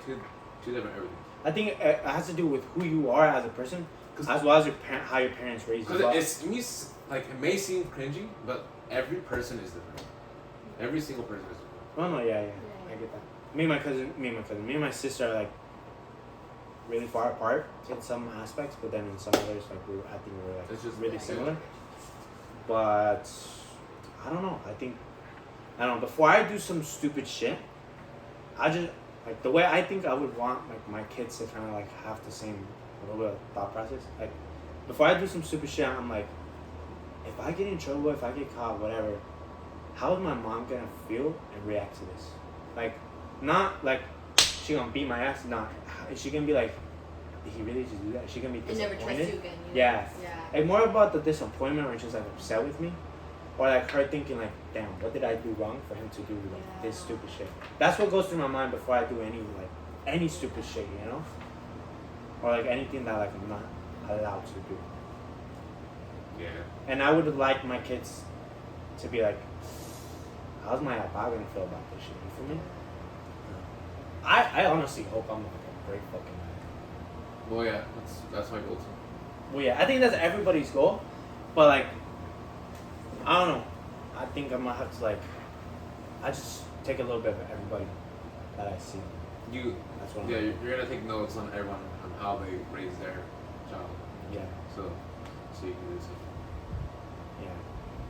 two different everything. I think it has to do with who you are as a person, 'Cause- as well as how your parents raised you. Because up. it may seem cringy, but every person is different. Every single person is. Oh no, yeah, I get that. Me and my sister are like really far apart in some aspects, but then in some others, like I think we're like It's just really yeah. similar. But I don't know. I don't know. Before I do some stupid shit, I just like the way I think I would want like my kids to kind of like have the same little bit of thought process. Like before I do some stupid shit, I'm like, if I get in trouble, if I get caught, whatever, how is my mom gonna feel and react to this? Like, not like she gonna beat my ass. Not is she gonna be like, did he really just do that? Is she gonna be And never disappointed? trust you again. You know? Yeah. Yeah. Like more about the disappointment or just like upset with me, or like her thinking like, damn, what did I do wrong for him to do like this stupid shit? That's what goes through my mind before I do any stupid shit, you know, or like anything that like I'm not allowed to do. Yeah. And I would like my kids to be like, how's my papa gonna feel about this shit? You feel me? I honestly hope I'm like a great fucking man. Well, yeah, that's my goal too. Well, yeah, I think that's everybody's goal, but like, I don't know. I think I'm gonna have to like, I just take a little bit of everybody that I see. That's what. Yeah, you're gonna take notes on everyone on how they raise their child. Yeah. So you can do the same. Yeah.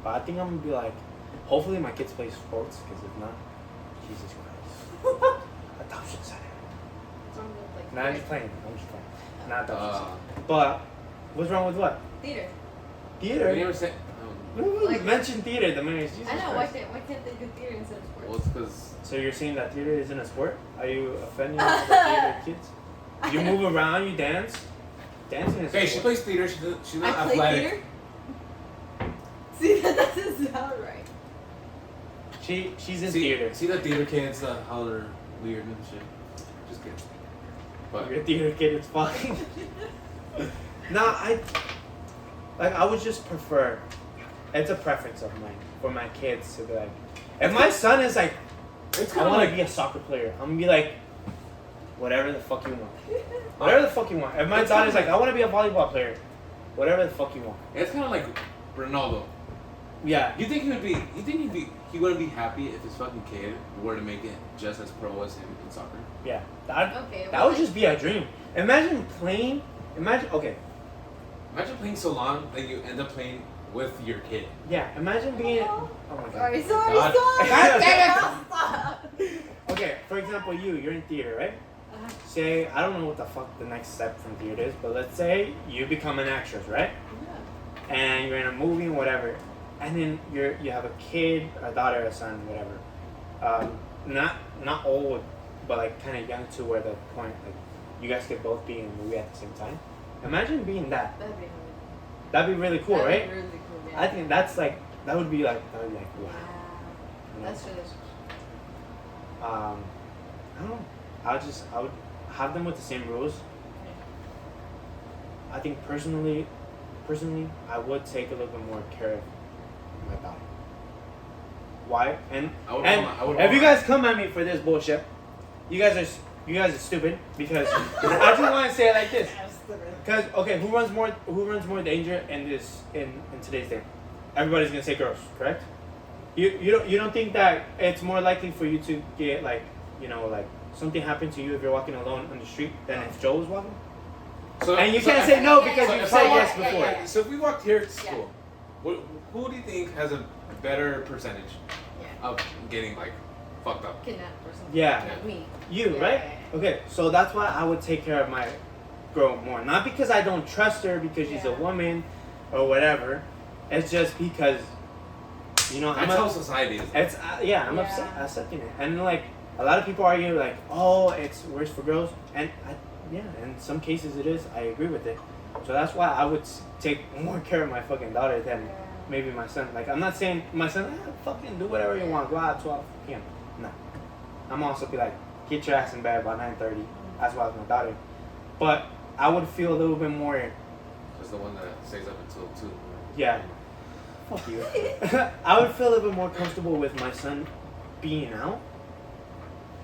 But I think I'm gonna be like, hopefully my kids play sports, because if not, Jesus Christ. Adoption center. What's wrong with like? Nah, I'm just playing. Not adoption center. Uh, But what's wrong with what? Theater. Theater. we never said. You Like- mentioned theater, the man is Jesus I know. Christ. Why can't they do theater instead of sports? Well, it's because So you're saying that theater isn't a sport? Are you offending the theater kids? You move around, you dance. Dancing is hey, a she sport. plays theater. She's not I play athletic. theater. See, that doesn't sound right. She's in See, theater. See the theater kids, how they're weird and shit. Just kidding. But You're a theater kid, it's fine. I would just prefer, it's a preference of mine, for my kids to be like, if my son is like, it's I kind of want like to be a soccer player, I'm going to be like, whatever the fuck you want. Whatever the fuck you want. If my daughter's like, I want to be a volleyball player, whatever the fuck you want. it's kind of like Ronaldo. Yeah. You think he wouldn't be happy if his fucking kid were to make it just as pro as him in soccer? Yeah. Okay. That would just be a dream. Imagine, okay. Imagine playing so long that you end up playing with your kid. Yeah, imagine being, oh my god. Sorry. God. God Stop. Okay, for example, you're in theater, right? Say, I don't know what the fuck the next step from theater is, but let's say you become an actress, right? And you're in a movie, whatever, and then you have a kid, a daughter, a son, whatever. Not old, but like kind of young to where the point like you guys could both be in a movie at the same time. Imagine being that. That'd be really cool, right? Really cool. Yeah. I think that would be like wow. Wow. You know? That's really. I don't know. I would have them with the same rules. I think personally, I would take a little bit more care of my daughter. Why? And if you guys come at me for this bullshit, you guys are stupid, because I just want to say it like this. Because okay, who runs more danger in today's day? Everybody's gonna say girls, correct? You don't think that it's more likely for you to get like something happened to you if you're walking alone on the street than if Joe was walking? And you can't say no because you said yes before. Yeah. So if we walked here to school, who do you think has a better percentage of getting like fucked up? Kidnapped or something. Yeah. Like me. You, Yeah, right? yeah. Okay, so that's why I would take care of my girl more. Not because I don't trust her because she's a woman or whatever. It's just because, That's how society is. It's I'm accepting it. And like a lot of people argue like, oh, it's worse for girls, and in some cases it is. I agree with it. So that's why I would take more care of my fucking daughter than maybe my son. Like I'm not saying my son, fucking do whatever you want, go out 12 p.m. No, I'm also be like, get your ass in bed by 9:30. That's why it's my daughter. But I would feel a little bit more. Just the one that stays up until 2. Yeah. Fuck you. I would feel a little bit more comfortable with my son being out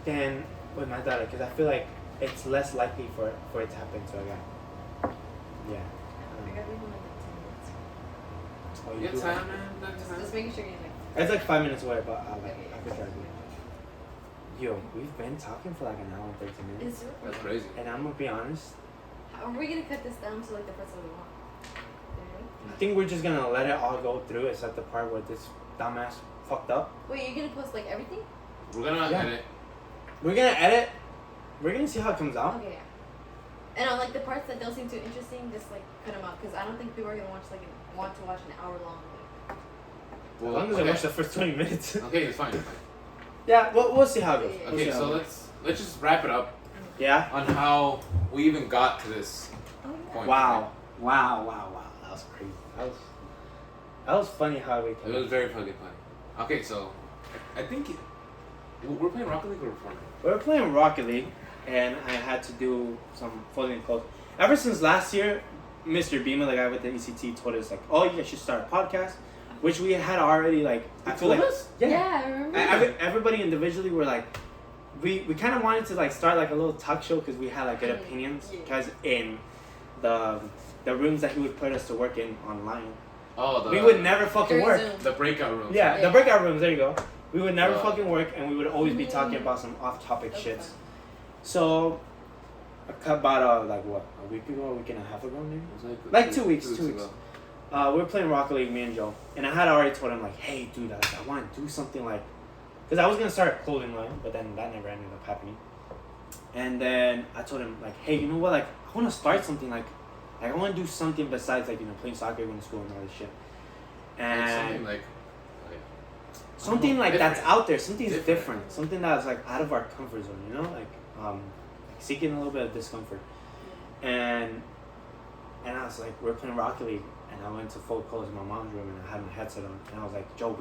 than with my daughter, because I feel like it's less likely for it to happen to a guy. Yeah. I gotta leave him like 10 minutes. Oh, You got do time, that? man? Got time? Just making sure you're like It's like 5 minutes away, but I Okay. could drive you. Yo, we've been talking for like an hour and 13 minutes. Is it? That's crazy. And I'm gonna be honest, Are we gonna cut this down to like the person we want? I think we're just gonna let it all go through except the part where this dumbass fucked up. Wait, you're gonna post like everything? We're gonna Yeah. edit. We're gonna edit. We're gonna see how it comes out. Okay, yeah. And on like the parts that don't seem too interesting, just like cut them out because I don't think people are gonna want to watch an hour long. As long as I watch the first 20 minutes. Okay, it's fine. It's fine. Yeah, we'll see how it goes. Yeah. We'll Okay, see how so it goes. let's just wrap it up Yeah. on how we even got to this Oh yeah. point. Wow. That was crazy. That was funny how we It was very fucking funny. Okay, so I think we're playing Rocket League or Fortnite. We were playing Rocket League, and I had to do some folding clothes. Ever since last year, Mr. Beamer, the guy with the ECT, told us like, "Oh, you guys should start a podcast," which we had already like. I feel like Yeah, I remember. everybody individually were like, we kind of wanted to like start like a little talk show because we had like good opinions. Yeah. Because in the rooms that he would put us to work in online, Oh, we would never fucking During work. Zoom. the breakout room. Yeah, the Yeah. breakout rooms. There you go. We would never Wow. fucking work, and we would always be talking about some off-topic That's shits. fun. So, about like what, a week ago, a week and a half ago, maybe. It was Like 2 weeks, 2 ago. weeks. We were playing Rocket League, me and Joe, and I had already told him like, "Hey, dude, I want to do something like," because I was gonna start a clothing line, but then that never ended up happening. And then I told him like, "Hey, you know what? Like, I want to start something like I want to do something besides like playing soccer, going to school, and all this shit." Like And something like something like different. that's out there, something Different. different, something that's like out of our comfort zone, you know, like seeking a little bit of discomfort. And I was like, we're playing Rocket League, and I went to fold clothes in my mom's room, and I had my headset on, and I was like, Joe,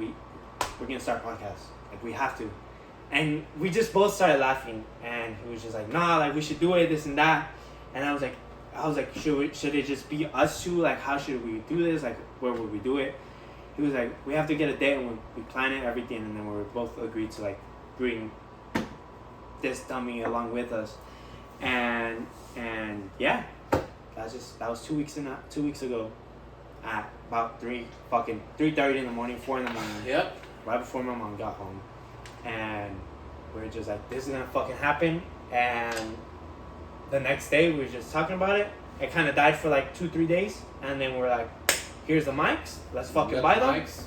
we're gonna start a podcast, like we have to. And we just both started laughing, and he was just like, nah, like we should do it, this and that. And I was like, should it just be us two? Like, how should we do this? Like, where would we do it? He was like, we have to get a date, and we plan it, everything, and then we both agreed to like bring this dummy along with us. And yeah, that was 2 weeks 2 weeks ago, at about 3:30 in the morning, 4 in the morning. Yep. Right before my mom got home, and we were just like, this is gonna fucking happen. And the next day we were just talking about it. It kind of died for like 2-3 days, and then we're like, here's the mics, let's fucking buy them. Mics.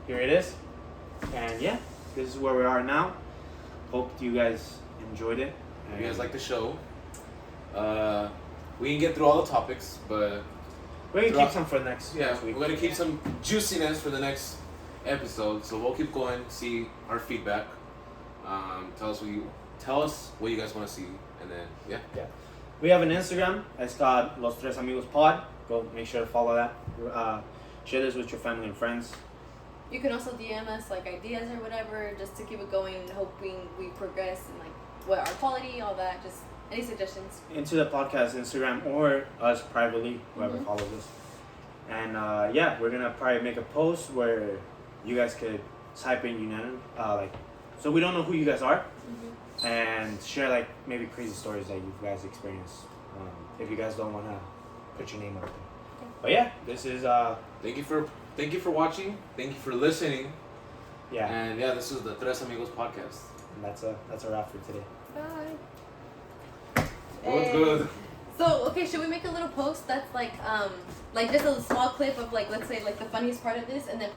Here it is. And yeah, this is where we are now. Hope you guys enjoyed it. If you guys like the show, we can get through all the topics, but we're gonna keep some for next yeah, week. we're gonna keep some juiciness for the next episode. So we'll keep going, see our feedback. Tell us what you guys want to see, and then yeah. We have an Instagram. It's called Los Tres Amigos Pod. Go make sure to follow that. Share this with your family and friends. You can also DM us like ideas or whatever, just to keep it going, hoping we progress and like what our quality, all that. Just any suggestions. Into the podcast Instagram or us privately, whoever Mhm. follows us. And yeah, we're gonna probably make a post where you guys could type in unanimous, like, so we don't know who you guys are, and share like maybe crazy stories that you guys experienced. If you guys don't wanna put your name out there. But yeah, this is Thank you for watching. Thank you for listening. yeah, And yeah, this is the Tres Amigos podcast. and that's a wrap for today. Bye. What's good? So okay, should we make a little post that's like just a small clip of like, let's say like the funniest part of this, and then